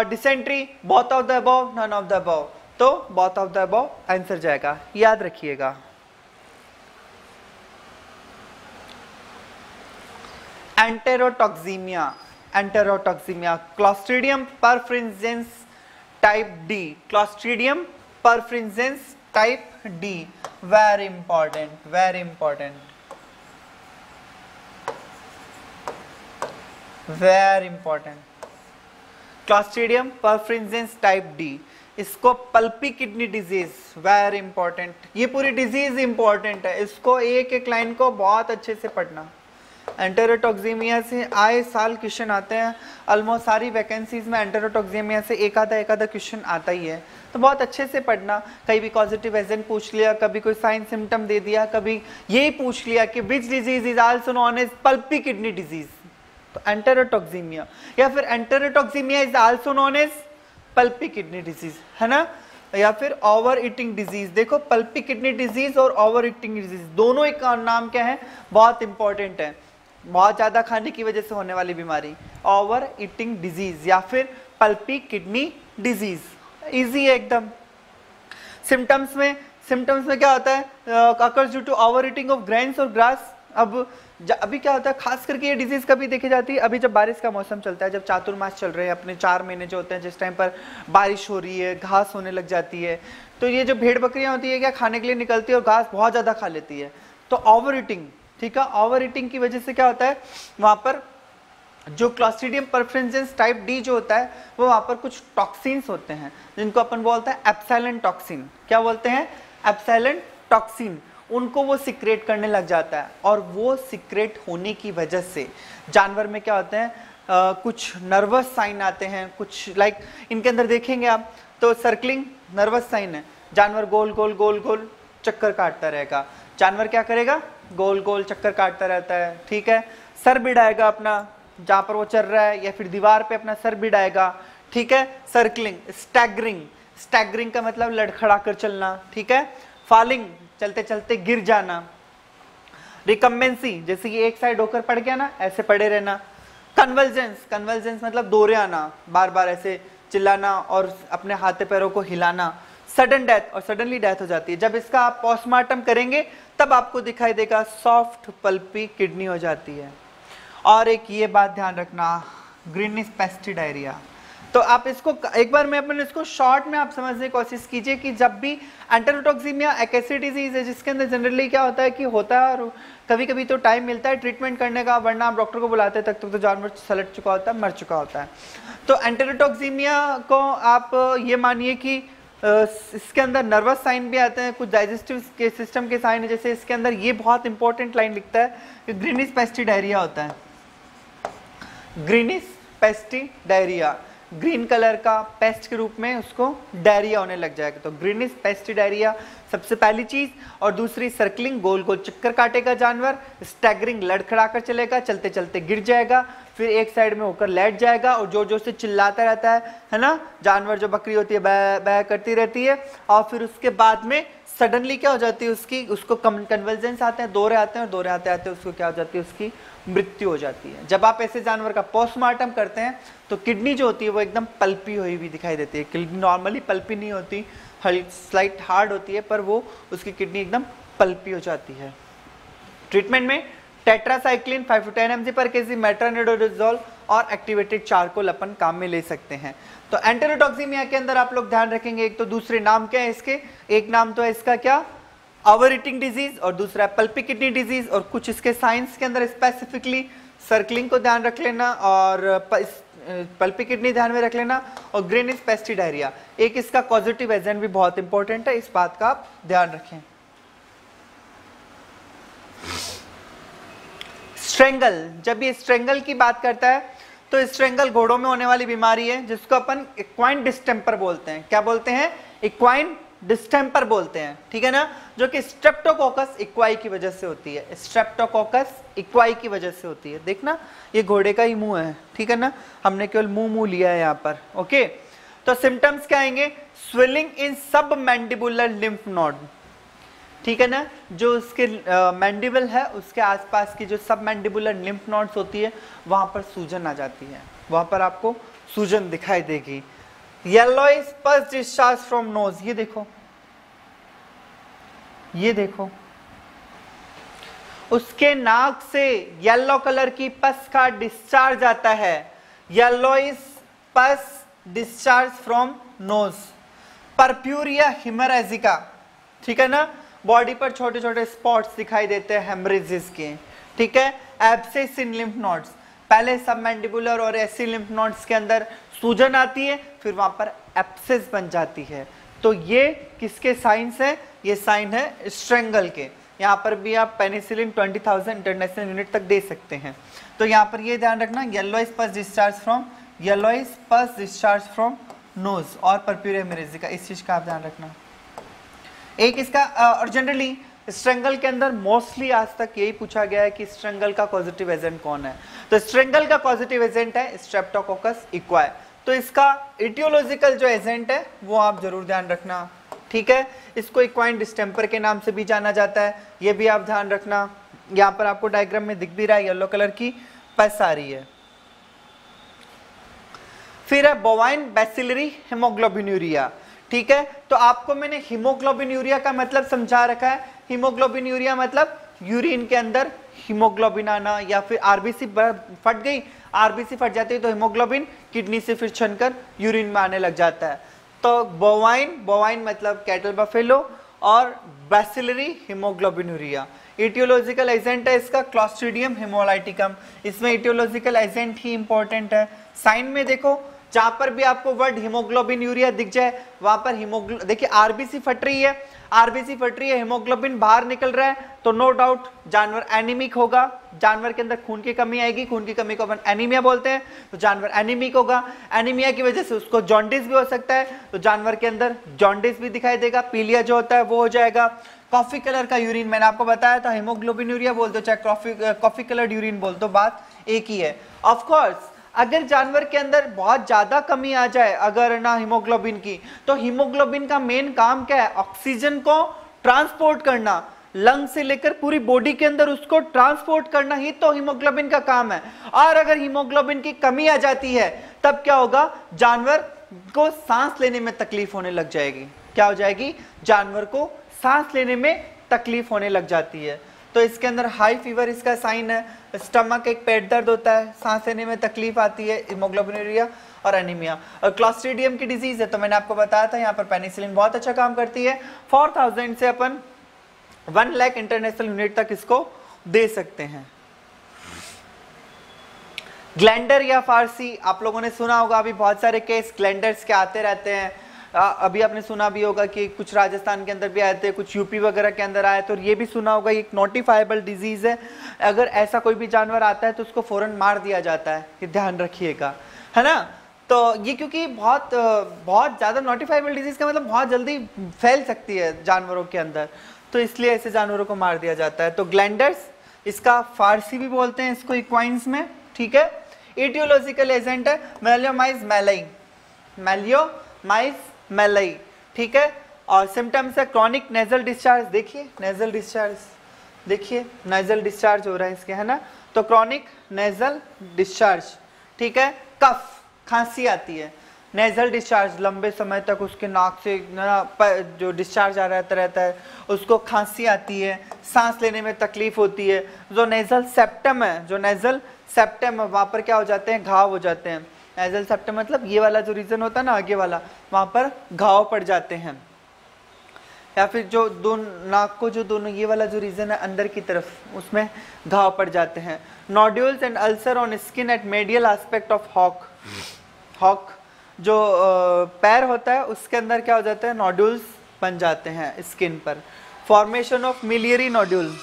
dysentery, both of the above, none of the above। तो both of the above answer जाएगा, याद रखिएगा। Enterotoxaemia, enterotoxaemia, Clostridium perfringens type D, Clostridium perfringens type D, very important, very important, very important. Clostridium perfringens type D, इसको pulpy kidney disease, very important. ये पूरी डिजीज इंपॉर्टेंट है, इसको एक एक लाइन को बहुत अच्छे से पढ़ना। एंटेरोटॉक्सीमिया से आए साल क्वेश्चन आते हैं, ऑलमोस्ट सारी वैकेंसीज में एंटेरोटॉक्सीमिया से एक आधा क्वेश्चन आता ही है, तो बहुत अच्छे से पढ़ना। कहीं भी पॉजिटिव एजेंट पूछ लिया, कभी कोई साइन सिम्टम दे दिया, कभी यही पूछ लिया कि which disease is also known as pulpy kidney disease, तो एंटेरोटॉक्सीमिया, या फिर enterotoxaemia is also known as pulpy kidney disease, है ना। या फिर ओवर ईटिंग डिजीज, देखो पल्पी किडनी डिजीज और ओवर ईटिंग डिजीज दोनों एक नाम क्या है, बहुत इंपॉर्टेंट है। बहुत ज्यादा खाने की वजह से होने वाली बीमारी, ओवर ईटिंग डिजीज या फिर पल्पी किडनी डिजीज, इजी है एकदम। सिम्टम्स में क्या होता है, occurs due to over eating of grains और ग्रास। अभी क्या होता है, खास करके ये डिजीज कभी देखी जाती है, अभी जब बारिश का मौसम चलता है, जब चातुर्मास चल रहे हैं अपने 4 महीने जो होते हैं, जिस टाइम पर बारिश हो रही है, घास होने लग जाती है, तो ये जो भेड़ बकरियां होती है क्या खाने के लिए निकलती है और घास बहुत ज्यादा खा लेती है, तो ओवर ईटिंग, ठीक है, ओवर ईटिंग की वजह से क्या होता है, वहां पर जो क्लोस्ट्रीडियम परफ्रिंजेंस टाइप डी जो होता है, वो वहां पर कुछ टॉक्सिन्स होते हैं जिनको अपन बोलते हैं एप्सिलॉन टॉक्सिन। क्या बोलते हैं, एप्सिलॉन टॉक्सिन, उनको वो सिक्रेट करने लग जाता है, और वो सिक्रेट होने की वजह से जानवर में क्या होते हैं, कुछ नर्वस साइन आते हैं, कुछ लाइक इनके अंदर देखेंगे आप तो सर्कलिंग नर्वस साइन है। जानवर गोल गोल गोल गोल चक्कर काटता रहेगा, जानवर क्या करेगा, गोल गोल चक्कर काटता रहता है, ठीक है। सर भिड़ाएगा अपना जहां पर वो चल रहा है, या फिर दीवार पे अपना सर भिड़ाएगा, ठीक है। सर्कलिंग, स्टैगरिंग, स्टैगरिंग का मतलब लड़खड़ा कर चलना, ठीक है। फॉलिंग, चलते चलते गिर जाना। रिकम्बेंसी, जैसे कि एक साइड होकर पड़ गया ना, ऐसे पड़े रहना। कन्वल्जेंस, कन्वल्जेंस मतलब दौरे आना, बार बार ऐसे चिल्लाना और अपने हाथ पैरों को हिलाना। सडन डेथ, और सडनली डेथ हो जाती है। जब इसका आप पोस्टमार्टम करेंगे तब आपको दिखाई देगा सॉफ्ट पल्पी किडनी हो जाती है। और एक ये बात ध्यान रखना, ग्रीनिश पेस्टिडायरिया। तो आप इसको एक बार मैं अपन इसको शॉर्ट में आप समझने की कोशिश कीजिए कि जब भी एंटेरोटॉक्सीमिया एक ऐसी डिजीज है जिसके अंदर जनरली क्या होता है कि होता है, और कभी कभी तो टाइम मिलता है ट्रीटमेंट करने का, वरना आप डॉक्टर को बुलाते तक तो जानवर सलट चुका होता है, मर चुका होता है। तो एंटेरोटॉक्सीमिया को आप ये मानिए कि इसके अंदर नर्वस साइन भी आते हैं, कुछ डाइजेस्टिव के सिस्टम के साइन है। जैसे इसके अंदर ये बहुत इंपॉर्टेंट लाइन लिखता है कि ग्रीनिश पेस्टिडायरिया होता है। ग्रीनिश पेस्टिडायरिया, ग्रीन कलर का पेस्ट के रूप में उसको डायरिया होने लग जाएगा। तो ग्रीनिश पेस्टिडायरिया सबसे पहली चीज। और दूसरी सर्कलिंग, गोल गोल चक्कर काटेगा जानवर। स्टैगरिंग, लड़खड़ा कर चलेगा, चलते चलते गिर जाएगा, फिर एक साइड में होकर लेट जाएगा और जोर जोर से चिल्लाता रहता है ना। जानवर जो बकरी होती है बै बै करती रहती है, और फिर उसके बाद में सडनली क्या हो जाती है उसकी, उसको कन्वल्जेंस आते हैं, दौरे आते हैं, और दौरे आते आते उसको क्या हो जाती है, उसकी मृत्यु हो जाती है। जब आप ऐसे जानवर का पोस्टमार्टम करते हैं तो किडनी जो होती है वो एकदम पल्पी हुई भी दिखाई देती है। किडनी नॉर्मली पल्पी नहीं होती, स्लाइट हार्ड होती है, पर वो उसकी किडनी एकदम पल्पी हो जाती है। ट्रीटमेंट में टेट्रासाइक्लिन 5 to 10 mg पर केजी, मेट्रोनिडोजोल और एक्टिवेटेड चारकोल अपन काम में ले सकते हैं। तो एंटेरोटॉक्सीमिया के अंदर आप लोग ध्यान रखेंगे, एक तो दूसरे नाम क्या है इसके, एक नाम तो है इसका क्या, ओवर ईटिंग डिजीज, और दूसरा पल्पी किडनी डिजीज। और कुछ इसके साइंस के अंदर स्पेसिफिकली सर्कलिंग को ध्यान रख लेना, और पल्पी किडनी ध्यान में रख लेना, और ग्रीनिश पेस्टिडायरिया। एक इसका पॉजिटिव एजेंट भी बहुत इंपॉर्टेंट है, इस बात का आप ध्यान रखें। स्ट्रेंगल, जब ये स्ट्रेंगल की बात करता है तो स्ट्रेंगल घोड़ों में होने वाली बीमारी है जिसको अपन इक्वाइन डिस्टेंपर बोलते हैं। क्या बोलते हैं, इक्वाइन डिस्टेंपर बोलते हैं, ठीक है ना, जो कि स्ट्रेप्टोकोकस इक्वाई की वजह से होती है। स्ट्रेप्टोकोकस इक्वाई की वजह से होती है। देखना ये घोड़े का ही मुंह है, ठीक है ना, हमने केवल मुंह लिया है यहाँ पर। ओके, तो सिम्टम्स क्या आएंगे, स्वेलिंग इन सब मैंडिबुलर लिम्फ नोड, ठीक है ना, जो उसके मैंडिबल है उसके आसपास की जो सब मैंडिबुलर लिम्फ नोड्स होती है वहां पर सूजन आ जाती है, वहां पर आपको सूजन दिखाई देगी। येलोइश पस डिस्चार्ज फ्रॉम नोज, ये देखो, ये देखो, उसके नाक से येलो कलर की पस का डिस्चार्ज आता है। येलोइश पस डिस्चार्ज फ्रॉम नोज। परप्यूरिया हिमोरेजिका, ठीक है ना, बॉडी पर छोटे छोटे स्पॉट्स दिखाई देते हैं हेमरेजेस के, ठीक है। एब्सेस इन लिम्फ नोड्स, पहले सब मैंडिबुलर और एसी लिम्फ नोड्स के अंदर सूजन आती है, फिर वहां पर एब्सेस बन जाती है। तो ये किसके साइंस है, ये साइन है स्ट्रेंगल के। यहाँ पर भी आप पेनिसिलिन 20,000 इंटरनेशनल यूनिट तक दे सकते हैं। तो यहाँ पर ये ध्यान रखना, येलोइश पस डिस्चार्ज फ्रॉम, येलोइश पस डिस्चार्ज फ्रॉम नोज और परप्यूरिया हिमोरेजिका, इस चीज का आप ध्यान रखना। एक इसका और जनरली स्ट्रेंगल के अंदर मोस्टली आज तक यही पूछा गया है कि स्ट्रेंगल का पॉजिटिव एजेंट कौन है। तो स्ट्रेंगल का पॉजिटिव एजेंट है स्ट्रेप्टोकोकस इक्वाई। तो इसका इटियोलॉजिकल जो एजेंट है वो आप जरूर ध्यान रखना, ठीक है। इसको इक्वाइन डिस्टेंपर के नाम से भी जाना जाता है, ये भी आप ध्यान रखना। यहाँ पर आपको डायग्राम में दिख भी रहा है, येलो कलर की पस आ रही है। फिर है बोवाइन बैसिलरी हेमोग्लोबिनूरिया, ठीक है। तो आपको मैंने हीमोग्लोबिनूरिया का मतलब समझा रखा है। हीमोग्लोबिनूरिया मतलब यूरिन के अंदर हीमोग्लोबिन आना, या फिर आरबीसी फट गई, आरबीसी फट जाती है तो हीमोग्लोबिन किडनी से फिर छनकर यूरिन में आने लग जाता है। तो बोवाइन, बोवाइन मतलब कैटल बफेलो, और बैसिलरी हीमोग्लोबिनूरिया। इटियोलॉजिकल एजेंट है इसका क्लॉस्ट्रीडियम हेमोलाइटिकम, इसमें इटियोलॉजिकल एजेंट ही इंपॉर्टेंट है। साइन में देखो, जहां पर भी आपको वर्ड हीमोग्लोबिन यूरिया दिख जाए वहां पर हीमोग्लोबिन, देखिए आरबीसी फट रही है, आरबीसी फट रही है, हीमोग्लोबिन बाहर निकल रहा है, तो नो डाउट जानवर एनीमिक होगा, जानवर के अंदर खून की कमी आएगी, खून की कमी को अपन एनीमिया बोलते हैं, तो जानवर एनीमिक होगा, एनीमिया की वजह से उसको जॉन्डिस भी हो सकता है, तो जानवर के अंदर जॉन्डिस भी दिखाई देगा, पीलिया जो होता है वो हो जाएगा। कॉफी कलर का यूरिन मैंने आपको बताया था, हीमोग्लोबिन यूरिया बोल दो चाहे कॉफी कलर्ड यूरिन बोल दो, बात एक ही है। ऑफ कोर्स अगर जानवर के अंदर बहुत ज्यादा कमी आ जाए अगर ना हीमोग्लोबिन की, तो हीमोग्लोबिन का मेन काम क्या है, ऑक्सीजन को ट्रांसपोर्ट करना, लंग से लेकर पूरी बॉडी के अंदर उसको ट्रांसपोर्ट करना ही तो हीमोग्लोबिन का काम है। और अगर हीमोग्लोबिन की कमी आ जाती है तब क्या होगा, जानवर को सांस लेने में तकलीफ होने लग जाएगी। क्या हो जाएगी, जानवर को सांस लेने में तकलीफ होने लग जाती है। तो इसके अंदर हाई फीवर इसका साइन है, स्टमक एक पेट दर्द होता है, सांस लेने में तकलीफ आती है, हीमोग्लोबिनुरिया और एनीमिया। और क्लॉस्ट्रीडियम की डिजीज है तो मैंने आपको बताया था यहाँ पर पेनिसिलिन बहुत अच्छा काम करती है। 4000 से अपन 1 लाख इंटरनेशनल यूनिट तक इसको दे सकते हैं। ग्लैंडर या फारसी आप लोगों ने सुना होगा, अभी बहुत सारे केस ग्लैंडर्स के आते रहते हैं। अभी आपने सुना भी होगा कि कुछ राजस्थान के अंदर भी आए थे, कुछ यूपी वगैरह के अंदर आए, तो ये भी सुना होगा एक नोटिफाइबल डिजीज है। अगर ऐसा कोई भी जानवर आता है तो उसको फौरन मार दिया जाता है, कि ध्यान रखिएगा, है ना। तो ये क्योंकि बहुत ज़्यादा नोटिफाइबल डिजीज का मतलब बहुत जल्दी फैल सकती है जानवरों के अंदर, तो इसलिए ऐसे जानवरों को मार दिया जाता है। तो ग्लैंडर्स, इसका फारसी भी बोलते हैं इसको इक्वाइंस में, ठीक है। एटियोलॉजिकल एजेंट है मेलियोमाइज मैलाई, मेलियोमाइज मैलाई, ठीक है। और सिम्टम्स है क्रॉनिक नेजल डिस्चार्ज, देखिए नेजल डिस्चार्ज, देखिए नेजल डिस्चार्ज हो रहा है इसके, है ना। तो क्रॉनिक नेजल डिस्चार्ज, ठीक है। कफ, खांसी आती है, नेजल डिस्चार्ज लंबे समय तक उसके नाक से जो डिस्चार्ज आ रहता है उसको खांसी आती है, सांस लेने में तकलीफ होती है। जो नेजल सेप्टम है, जो नेजल सेप्टम है वहाँ पर क्या हो जाते हैं, घाव हो जाते हैं। नेजल सेप्टम मतलब ये वाला जो रीजन होता है ना आगे वाला, वहाँ पर घाव पड़ जाते हैं। या फिर जो दोनों नाक को जो दोनों ये वाला जो रीजन है अंदर की तरफ, उसमें घाव पड़ जाते हैं। Nodules and ulcer on skin at medial aspect of hock, hock जो पैर होता है उसके अंदर क्या हो जाता है, नोड्यूल्स बन जाते हैं स्किन पर। Formation of miliary nodule,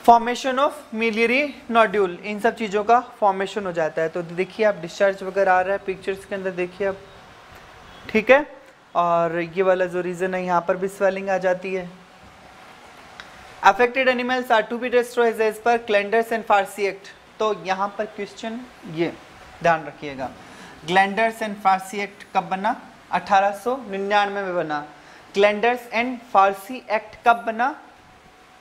formation of miliary nodule, इन सब चीज़ों का फॉर्मेशन हो जाता है। तो देखिए आप डिस्चार्ज वगैरह आ रहा है पिक्चर्स के अंदर, देखिए आप, ठीक है। और ये वाला जो रीजन है यहाँ पर भी स्वेलिंग आ जाती है। Affected animals are to be destroyed as per glanders and farcy act. तो यहाँ पर क्वेश्चन ये ध्यान रखिएगा, ग्लैंडर्स एंड फारसी एक्ट कब बना, 1899 में बना। ग्लैंडर्स एंड फारसी एक्ट कब बना,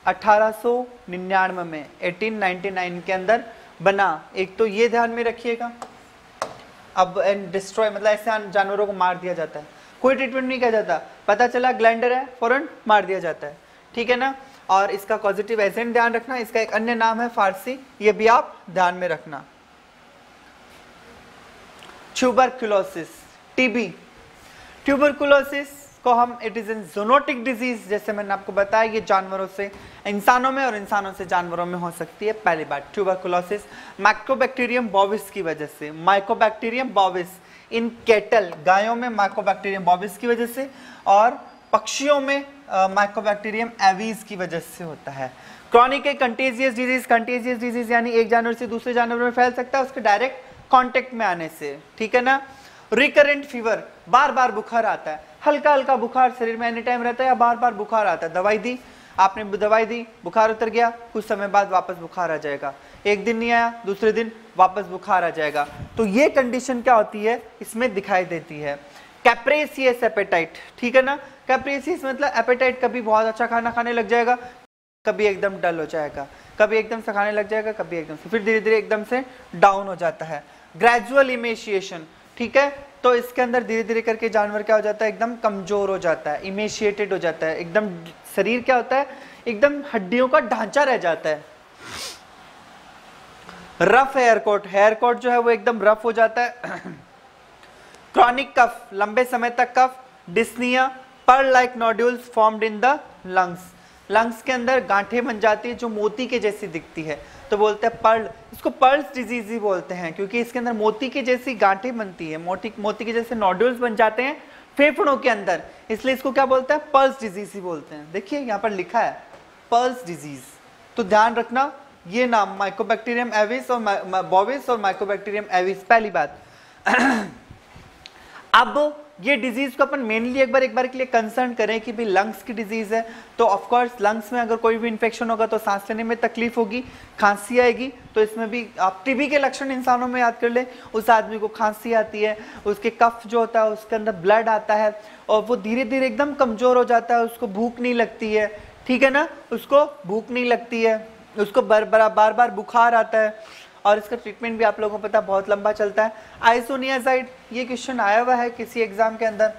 1899 में, 1899 के अंदर बना। एक तो ये ध्यान में रखिएगा। अब एंड डिस्ट्रॉय मतलब ऐसे जानवरों को मार दिया जाता है, कोई ट्रीटमेंट नहीं किया जाता, पता चला ग्लैंडर है फौरन मार दिया जाता है, ठीक है ना। और इसका पॉजिटिव एजेंट ध्यान रखना, इसका एक अन्य नाम है फारसी, ये भी आप ध्यान में रखना। ट्यूबरकुलोसिस, टीबी, ट्यूबरकुलोसिस को हम, it is N zoonotic disease, जैसे मैंने आपको बताया ये जानवरों से इंसानों में और इंसानों से जानवरों में हो सकती है। पहली बात ट्यूबरकुलोसिस माइकोबैक्टीरियम बोविस की वजह से, माइकोबैक्टीरियम बोविस इन कैटल, गायों में माइकोबैक्टीरियम बोविस की वजह से, और पक्षियों में माइकोबैक्टीरियम एवीज की वजह से होता है। क्रॉनिक ए कंटेजियस डिजीज, कंटेजियस डिजीज यानी एक जानवर से दूसरे जानवर में फैल सकता है उसके डायरेक्ट कांटेक्ट में आने से, ठीक है ना। रिकरेंट फीवर, बार बार बुखार आता है, हल्का हल्का बुखार शरीर में एनी टाइम रहता है या बार बार बुखार आता है, दवाई दी आपने, दवाई दी बुखार उतर गया, कुछ समय बाद वापस बुखार आ जाएगा, एक दिन नहीं आया दूसरे दिन वापस बुखार आ जाएगा। तो ये कंडीशन क्या होती है, इसमें दिखाई देती है। कैप्रेसियस एपेटाइट, ठीक है ना। कैप्रेसियस मतलब एपेटाइट, कभी बहुत अच्छा खाना खाने लग जाएगा, कभी एकदम डल हो जाएगा, कभी एकदम से खाने लग जाएगा, कभी एकदम से, फिर धीरे धीरे एकदम से डाउन हो जाता है। ग्रेजुअल इमेशिएशन, ठीक है। तो इसके अंदर धीरे धीरे करके जानवर क्या हो जाता है, एकदम कमजोर हो जाता है, इमेशिएटेड हो जाता है, एकदम शरीर क्या होता है, एकदम हड्डियों का ढांचा रह जाता है। Rough hair coat, hair coat जो है वो एकदम रफ हो जाता है। क्रॉनिक कफ, लंबे समय तक cough. Dyspnoea, pearl like nodules formed in the lungs, lungs के अंदर गांठें बन जाती है जो मोती के जैसी दिखती है, तो बोलते हैं पर्ल, इसको पर्ल्स डिजीज ही बोलते हैं क्योंकि इसके अंदर मोती की जैसी गांठें बनती है, मोती के जैसे नोड्यूल्स बन जाते हैं फेफड़ों के अंदर, इसलिए इसको क्या बोलते हैं, पर्ल्स डिजीज ही बोलते हैं। देखिए यहाँ पर लिखा है पर्ल्स डिजीज, तो ध्यान रखना ये नाम माइकोबैक्टीरियम एविस और बोविस और माइकोबैक्टीरियम एविस, पहली बात। अब ये डिजीज को अपन मेनली एक बार के लिए कंसर्न करें कि भाई लंग्स की डिजीज है, तो ऑफ कोर्स लंग्स में अगर कोई भी इन्फेक्शन होगा तो सांस लेने में तकलीफ होगी, खांसी आएगी, तो इसमें भी आप टीबी के लक्षण इंसानों में याद कर ले, उस आदमी को खांसी आती है, उसके कफ जो होता है उसके अंदर ब्लड आता है और वो धीरे धीरे एकदम कमजोर हो जाता है, उसको भूख नहीं लगती है, ठीक है ना, उसको भूख नहीं लगती है, उसको बार बार बुखार आता है, और इसका ट्रीटमेंट भी आप लोगों को पता बहुत लंबा चलता है। आइसोनियाजाइड, ये क्वेश्चन आया हुआ है किसी एग्जाम के अंदर,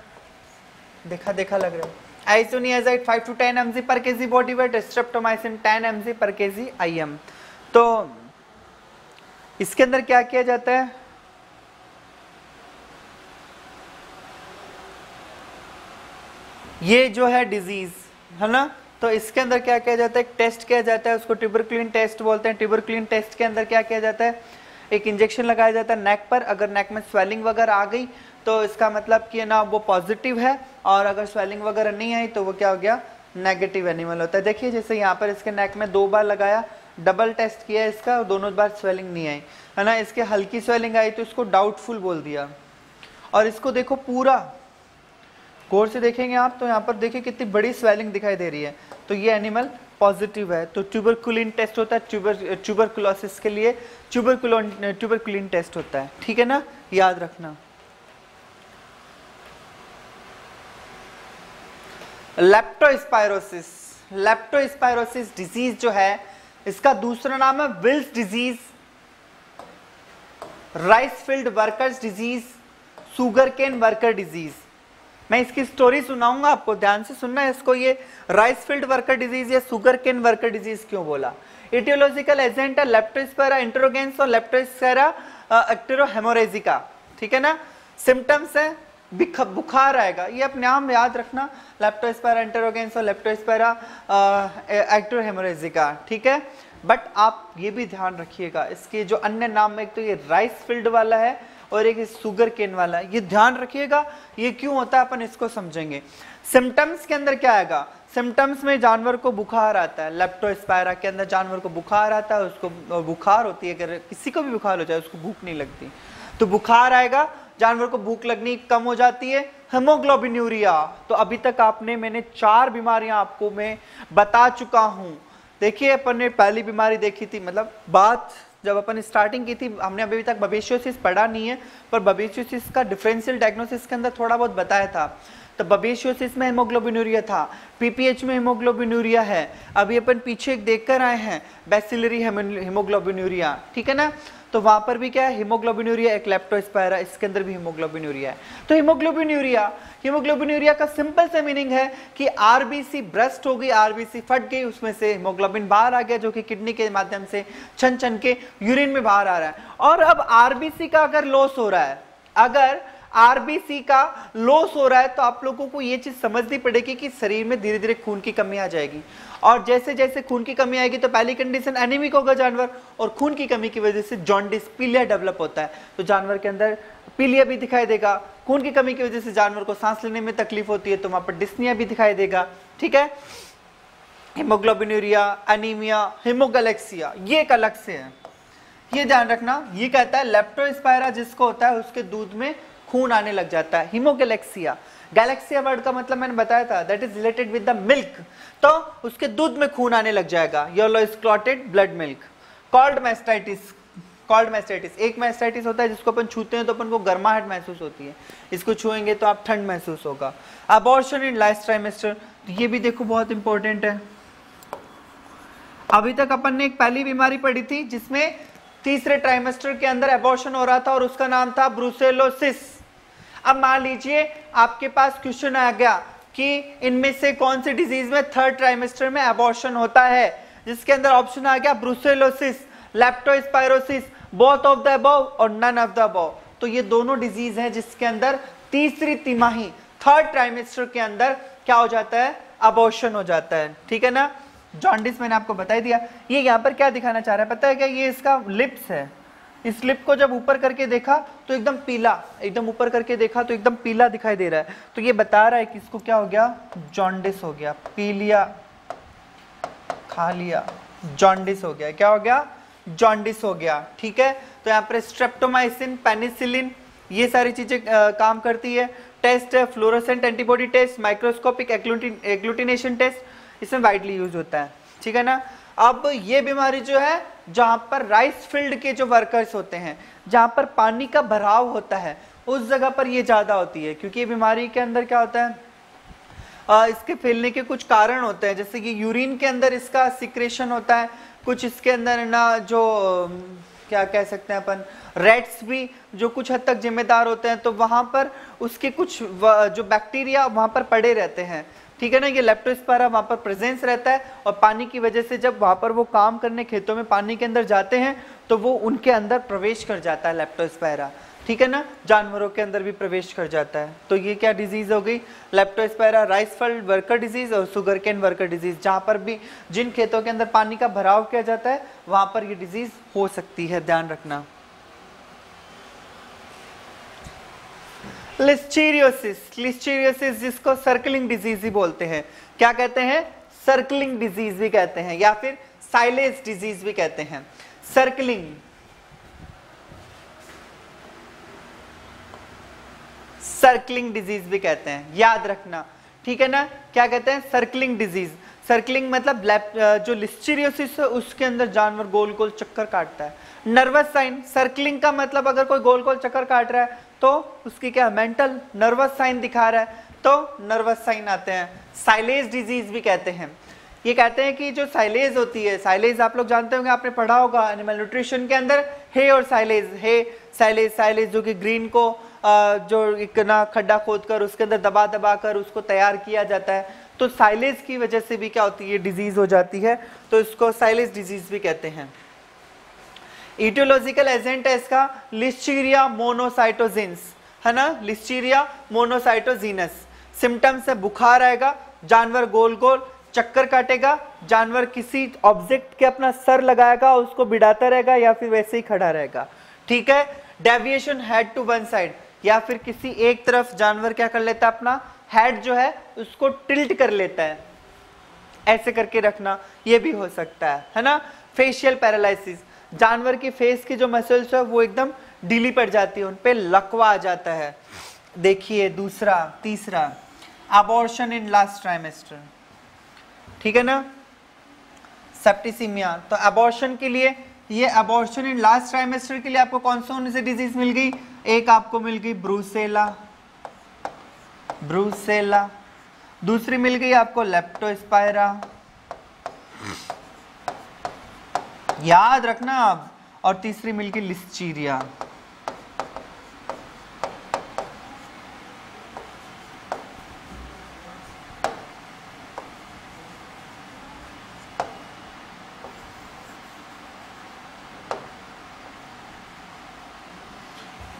देखा लग रहा है। आइसोनियाजाइड 5 to 10 mg पर KG body weight, streptomycin 10 mg पर केजी IM। तो इसके अंदर क्या किया जाता है, ये जो है डिजीज है ना, तो इसके अंदर क्या किया जाता है, एक टेस्ट किया जाता है, उसको ट्यूबरक्लिन टेस्ट बोलते हैं। ट्यूबरक्लिन टेस्ट के अंदर क्या किया जाता है, एक इंजेक्शन लगाया जाता है नेक पर, अगर नेक में स्वेलिंग वगैरह आ गई तो इसका मतलब कि ना वो पॉजिटिव है, और अगर स्वेलिंग वगैरह नहीं आई तो वो क्या हो गया, नेगेटिव एनिमल होता है। देखिए जैसे यहाँ पर इसके नेक में 2 बार लगाया, डबल टेस्ट किया इसका, दोनों बार स्वेलिंग नहीं आई है ना, इसके हल्की स्वेलिंग आई तो इसको डाउटफुल बोल दिया। और इसको देखो पूरा गौर से देखेंगे आप तो यहाँ पर देखिए कितनी बड़ी स्वेलिंग दिखाई दे रही है, तो ये एनिमल पॉजिटिव है। तो ट्यूबरकुलिन टेस्ट होता है ट्यूबरकुलोसिस के लिए, ट्यूबरकुलिन टेस्ट होता है, ठीक है ना, याद रखना। लेप्टोस्पायरोसिस, लेप्टोस्पायरोसिस डिजीज जो है इसका दूसरा नाम है Weil's disease, ricefield workers disease, sugar cane worker disease. मैं इसकी स्टोरी सुनाऊंगा आपको, ध्यान से सुनना है इसको। ये राइसफील्ड वर्कर डिजीज या शुगर केन वर्कर डिजीज क्यों बोला, एटियोलॉजिकल एजेंट है लेप्टोस्पायरा इंटरोगेंस और लेप्टोस्पायरा एक्टेरोहेमोरेजिका, ठीक है ना। सिम्टम्स है बुखार आएगा, ये अपने आप याद रखना, लेप्टोस्पायरा इंटरोगेंस और लेप्टोस्पायरा एक्टेरोहेमोरेजिका, ठीक है। बट आप ये भी ध्यान रखिएगा इसके जो अन्य नाम में, एक तो ये राइसफील्ड वाला है और एक शुगर केन वाला है, ये ध्यान रखिएगा ये क्यों होता है अपन इसको समझेंगे। सिम्टम्स के अंदर क्या आएगा, सिम्टम्स में जानवर को बुखार आता है, लेप्टोस्पायरा के अंदर जानवर को बुखार आता है, उसको बुखार होती है, अगर किसी को भी बुखार हो जाए उसको भूख नहीं लगती, तो बुखार आएगा, जानवर को भूख लगनी कम हो जाती है। हेमोग्लोबिन्यूरिया, तो अभी तक आपने मैंने 4 बीमारियां आपको मैं बता चुका हूं। देखिए अपन ने पहली बीमारी देखी थी, मतलब बात जब अपन स्टार्टिंग की थी हमने अभी तक बबेशियोसिस पढ़ा नहीं है, पर बबेशियोसिस का डिफरेंशियल डायग्नोसिस के अंदर थोड़ा बहुत बताया था। तो बबेशियोसिस में हेमोग्लोबिन्यूरिया था, पीपीएच में हेमोग्लोबिन्यूरिया है, अभी अपन पीछे एक देख कर आए हैं बैसिलरी हेमोग्लोबिन्यूरिया, ठीक है ना। तो वहां पर भी क्या है, हीमोग्लोबिन्यूरिया, एक लेप्टोस्पायरा, इसके अंदर भी हीमोग्लोबिन्यूरिया है। तो हीमोग्लोबिन्यूरिया का सिंपल से मीनिंग है कि आरबीसी ब्रस्ट हो गई, आरबीसी फट गई, उसमें से हीमोग्लोबिन बाहर आ गया जो कि किडनी के माध्यम से छन छन के यूरिन में बाहर आ रहा है। और अब आरबीसी का अगर लॉस हो रहा है, अगर आरबीसी का लॉस हो रहा है तो आप लोगों को ये चीज समझनी पड़ेगी कि शरीर में धीरे धीरे खून की कमी आ जाएगी, और जैसे जैसे खून की कमी आएगी तो पहली कंडीशन एनीमिक होगा जानवर, और खून की कमी की वजह से जॉन्डिस पीलिया डेवलप होता है, तो जानवर के अंदर पीलिया भी दिखाई देगा। खून की कमी की वजह से जानवर को सांस लेने में तकलीफ होती है तो वहां पर डिस्निया भी दिखाई देगा, ठीक है। हीमोग्लोबिन्यूरिया, एनीमिया, हीमोगैलेक्सिया ये एक अलग से है, ये ध्यान रखना। ये कहता है लेप्टोस्पायरा जिसको होता है उसके दूध में खून आने लग जाता है। हीमोगैलेक्सिया, गैलेक्सिया वर्ड का मतलब मैंने बताया था, that is related with the milk, तो उसके दूध में खून आने लग जाएगा, yellowish clotted blood milk. Called mastitis, called mastitis, एक मैस्टाइटिस होता है जिसको अपन छूते हैं तो अपन को गर्माहट महसूस होती है, इसको छुएंगे तो आप ठंड महसूस होगा। अबॉर्शन इन लास्ट ट्राइमेस्टर, ये भी देखो बहुत इंपॉर्टेंट है। अभी तक अपन ने एक पहली बीमारी पढ़ी थी जिसमें तीसरे ट्राइमेस्टर के अंदर अबॉर्शन हो रहा था और उसका नाम था ब्रुसेलोसिस। अब मान लीजिए आपके पास क्वेश्चन आ गया कि इनमें से कौन सी डिजीज में थर्ड ट्राइमेस्टर में अबॉर्शन होता है, जिसके अंदर ऑप्शन आ गया brucellosis, leptospirosis, both of the above और नन ऑफ द अबव। तो ये दोनों डिजीज हैं जिसके अंदर तीसरी तिमाही, थर्ड ट्राइमेस्टर के अंदर क्या हो जाता है, अबॉर्शन हो जाता है, ठीक है ना। जॉन्डिस मैंने आपको बता ही दिया। ये यहाँ पर क्या दिखाना चाह रहा है पता है क्या, ये इसका लिप्स है, इस लिप को जब ऊपर करके देखा तो एकदम पीला, एकदम ऊपर करके देखा तो एकदम पीला दिखाई दे रहा है, तो ये बता रहा है कि इसको क्या हो गया, जॉन्डिस हो गया, पी लिया खा लिया, जॉन्डिस हो गया, क्या हो गया, जॉन्डिस हो गया, ठीक है। तो यहाँ पर स्ट्रेप्टोमाइसिन, पेनिसिलिन, ये सारी चीजें काम करती है। टेस्ट है fluorescent antibody test, microscopic agglutination test, इसमें वाइडली यूज होता है, ठीक है ना। अब ये बीमारी जो है जहां पर राइस फील्ड के जो वर्कर्स होते हैं, जहां पर पानी का भराव होता है, उस जगह पर ये ज्यादा होती है, क्योंकि ये बीमारी के अंदर क्या होता है, इसके फैलने के कुछ कारण होते हैं, जैसे कि यूरिन के अंदर इसका सिक्रेशन होता है, कुछ इसके अंदर ना जो क्या कह सकते हैं अपन, रेट्स भी जो कुछ हद तक जिम्मेदार होते हैं, तो वहां पर उसके कुछ जो बैक्टीरिया वहां पर पड़े रहते हैं, ठीक है ना। ये लेप्टोस्पायरा वहां पर प्रेजेंस रहता है, और पानी की वजह से जब वहां पर वो काम करने खेतों में पानी के अंदर जाते हैं तो वो उनके अंदर प्रवेश कर जाता है लेप्टोस्पायरा, ठीक है ना, जानवरों के अंदर भी प्रवेश कर जाता है। तो ये क्या डिजीज हो गई, Leptospira rice field worker disease और शुगर केन वर्कर डिजीज, जहां पर भी जिन खेतों के अंदर पानी का भराव किया जाता है वहां पर ये डिजीज हो सकती है, ध्यान रखना। लिस्टीरियोसिस, लिस्टीरियोसिस जिसको सर्कलिंग डिजीज ही बोलते हैं, क्या कहते हैं, सर्कलिंग डिजीज भी कहते हैं, या फिर साइलेज डिजीज भी कहते हैं। सर्कलिंग, सर्कलिंग डिजीज भी कहते हैं, याद रखना, ठीक है ना। क्या कहते हैं, सर्कलिंग डिजीज। सर्कलिंग मतलब जो लिस्टीरियोसिस है उसके अंदर जानवर गोल गोल चक्कर काटता है। नर्वस साइन, सर्कलिंग का मतलब अगर कोई गोल गोल चक्कर काट रहा है तो उसकी क्या, मेंटल नर्वस साइन दिखा रहा है तो नर्वस साइन आते हैं। साइलेज डिजीज भी कहते हैं। ये कहते हैं कि जो साइलेज होती है, साइलेज आप लोग जानते होंगे, आपने पढ़ा होगा एनिमल न्यूट्रिशन के अंदर, हे और साइलेज, हे साइलेज, साइलेज जो कि ग्रीन को जो एक ना खड्डा खोद कर उसके अंदर दबा दबा कर उसको तैयार किया जाता है, तो साइलेज की वजह से भी क्या होती है, डिजीज हो जाती है, तो इसको साइलेज डिजीज भी कहते हैं। इटियोलॉजिकल एजेंट है इसका लिस्टीरिया मोनोसाइटोजिन्स, है ना, लिस्टीरिया मोनोसाइटोजिनस। सिम्टम्स है बुखार आएगा, जानवर गोल गोल चक्कर काटेगा, जानवर किसी ऑब्जेक्ट के अपना सर लगाएगा, उसको भिड़ाता रहेगा या फिर वैसे ही खड़ा रहेगा, ठीक है। Deviation head to one side, या फिर किसी एक तरफ जानवर क्या कर लेता है, अपना हेड जो है उसको टिल्ट कर लेता है, ऐसे करके रखना, ये भी हो सकता है ना। फेशियल पैरालिसिस, जानवर की फेस की जो मसल्स है वो एकदम ढीली पड़ जाती है, उन पे लकवा आ जाता है। देखिए दूसरा, तीसरा, अबॉर्शन इन लास्ट ट्राइमेस्टर, ठीक है ना, सेप्टिसिमिया। तो अबॉर्शन के लिए, ये अबॉर्शन इन लास्ट ट्राइमेस्टर के लिए आपको कौन से डिजीज मिल गई, एक आपको मिल गई ब्रूसेला, ब्रूसेला, दूसरी मिल गई आपको लेप्टोस्पायरा, याद रखना आप, और तीसरी मिल गई लिस्टीरिया।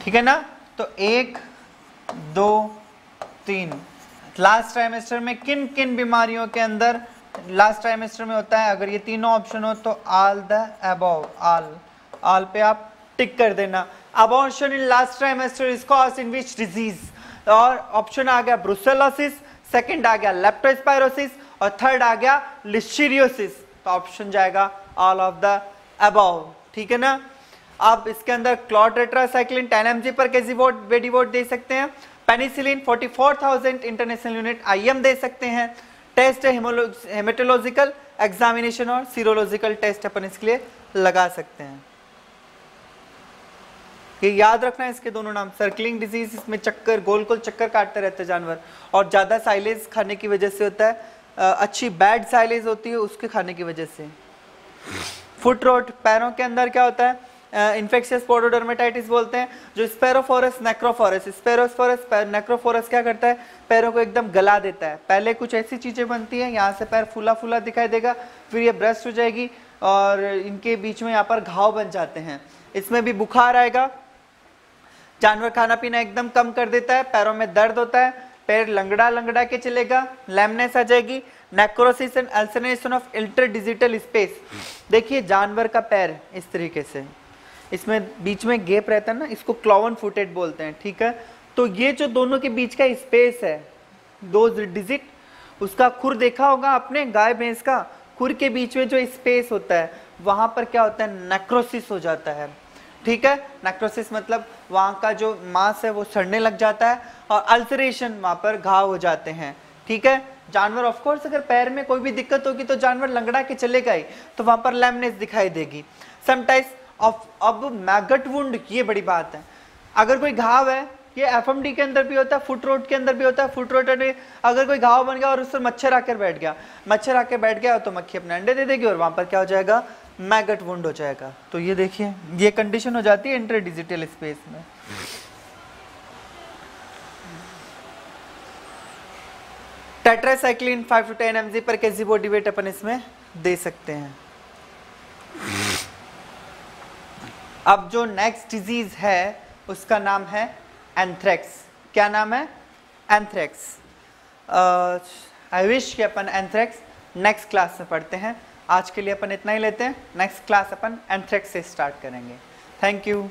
ठीक है ना। तो 1 2 3 लास्ट ट्राइमेस्टर में किन किन बीमारियों के अंदर लास्ट ट्राइमेस्टर में होता है, अगर ये तीनों ऑप्शन हो तो ऑल द अबव, ऑल पे आप टिक कर देना। Abortion in last trimester is caused in which disease, और ऑप्शन आ गया ब्रुसेलोसिस, सेकंड आ गया लेप्टोस्पायरोसिस, और थर्ड आ गया लिस्टीरियोसिस। तो ऑप्शन जाएगा ऑल ऑफ द अबव, ठीक है ना। आप इसके अंदर क्लॉट टेट्रासाइक्लिन 10 mg पर केजी वेडी वोट दे सकते हैं, पेनिसिलिन 44,000 इंटरनेशनल यूनिट IM दे सकते हैं। टेस्ट है हेमेटोलॉजिकल एग्जामिनेशन और सीरोलॉजिकल टेस्ट अपन इसके लिए लगा सकते हैं। ये याद रखना है इसके दोनों नाम, सर्कलिंग डिजीज, इसमें चक्कर गोल गोल चक्कर काटते रहते हैं जानवर, और ज्यादा साइलेज खाने की वजह से होता है, अच्छी बैड साइलेज होती है उसके खाने की वजह से। फुट रोट, पैरों के अंदर क्या होता है, इन्फेक्शियस पोडोडर्मेटाइटिस बोलते हैं, जो स्पेरोफोरस नेक्रोफोरस, स्पेरोफोरस नेक्रोफोरस क्या करता है, पैरों को एकदम गला देता है। पहले कुछ ऐसी चीजें बनती हैं, यहाँ से पैर फूला फूला दिखाई देगा, फिर ये ब्रस्ट हो जाएगी और इनके बीच में यहाँ पर घाव बन जाते हैं। इसमें भी बुखार आएगा, जानवर खाना पीना एकदम कम कर देता है, पैरों में दर्द होता है, पैर लंगड़ा लंगड़ा के चलेगा, लैमनेस आ जाएगी, necrosis and ulceration of interdigital space. देखिए जानवर का पैर इस तरीके से, इसमें बीच में गैप रहता है ना, इसको क्लॉवन फुटेड बोलते हैं, ठीक है। तो ये जो दोनों के बीच का स्पेस है, 2 डिजिट, उसका खुर देखा होगा आपने गाय भैंस का, खुर के बीच में जो स्पेस होता है वहां पर क्या होता है, नेक्रोसिस हो जाता है, ठीक है। नेक्रोसिस मतलब वहां का जो मांस है वो सड़ने लग जाता है, और अल्सरेशन वहां पर घाव हो जाते हैं, ठीक है। जानवर ऑफ कोर्स अगर पैर में कोई भी दिक्कत होगी तो जानवर लंगड़ा के चलेगा ही, तो वहां पर लैमनेस दिखाई देगी। समटाइम्स अब मैगट वुंड, ये बड़ी बात है, अगर कोई घाव है, ये एफएमडी के अंदर भी होता है, फुट रोड के अंदर भी होता है। फुट रोड में अगर कोई घाव बन गया और उस पर मच्छर आकर बैठ गया, मच्छर आकर बैठ गया तो मक्खी अपने अंडे दे देगी और वहां पर क्या हो जाएगा, मैगट वुंड हो जाएगा। तो ये देखिए ये कंडीशन हो जाती है इंटरडिजिटल स्पेस में। टेट्रासाइक्लिन 5 to 10 mg पर केजी बॉडी वेट अपन इसमें दे सकते हैं। अब जो नेक्स्ट डिजीज है उसका नाम है एंथ्रेक्स। क्या नाम है, एंथ्रेक्स। आई विश कि अपन एंथ्रेक्स नेक्स्ट क्लास में पढ़ते हैं। आज के लिए अपन इतना ही लेते हैं, नेक्स्ट क्लास अपन एंथ्रेक्स से स्टार्ट करेंगे। Thank you.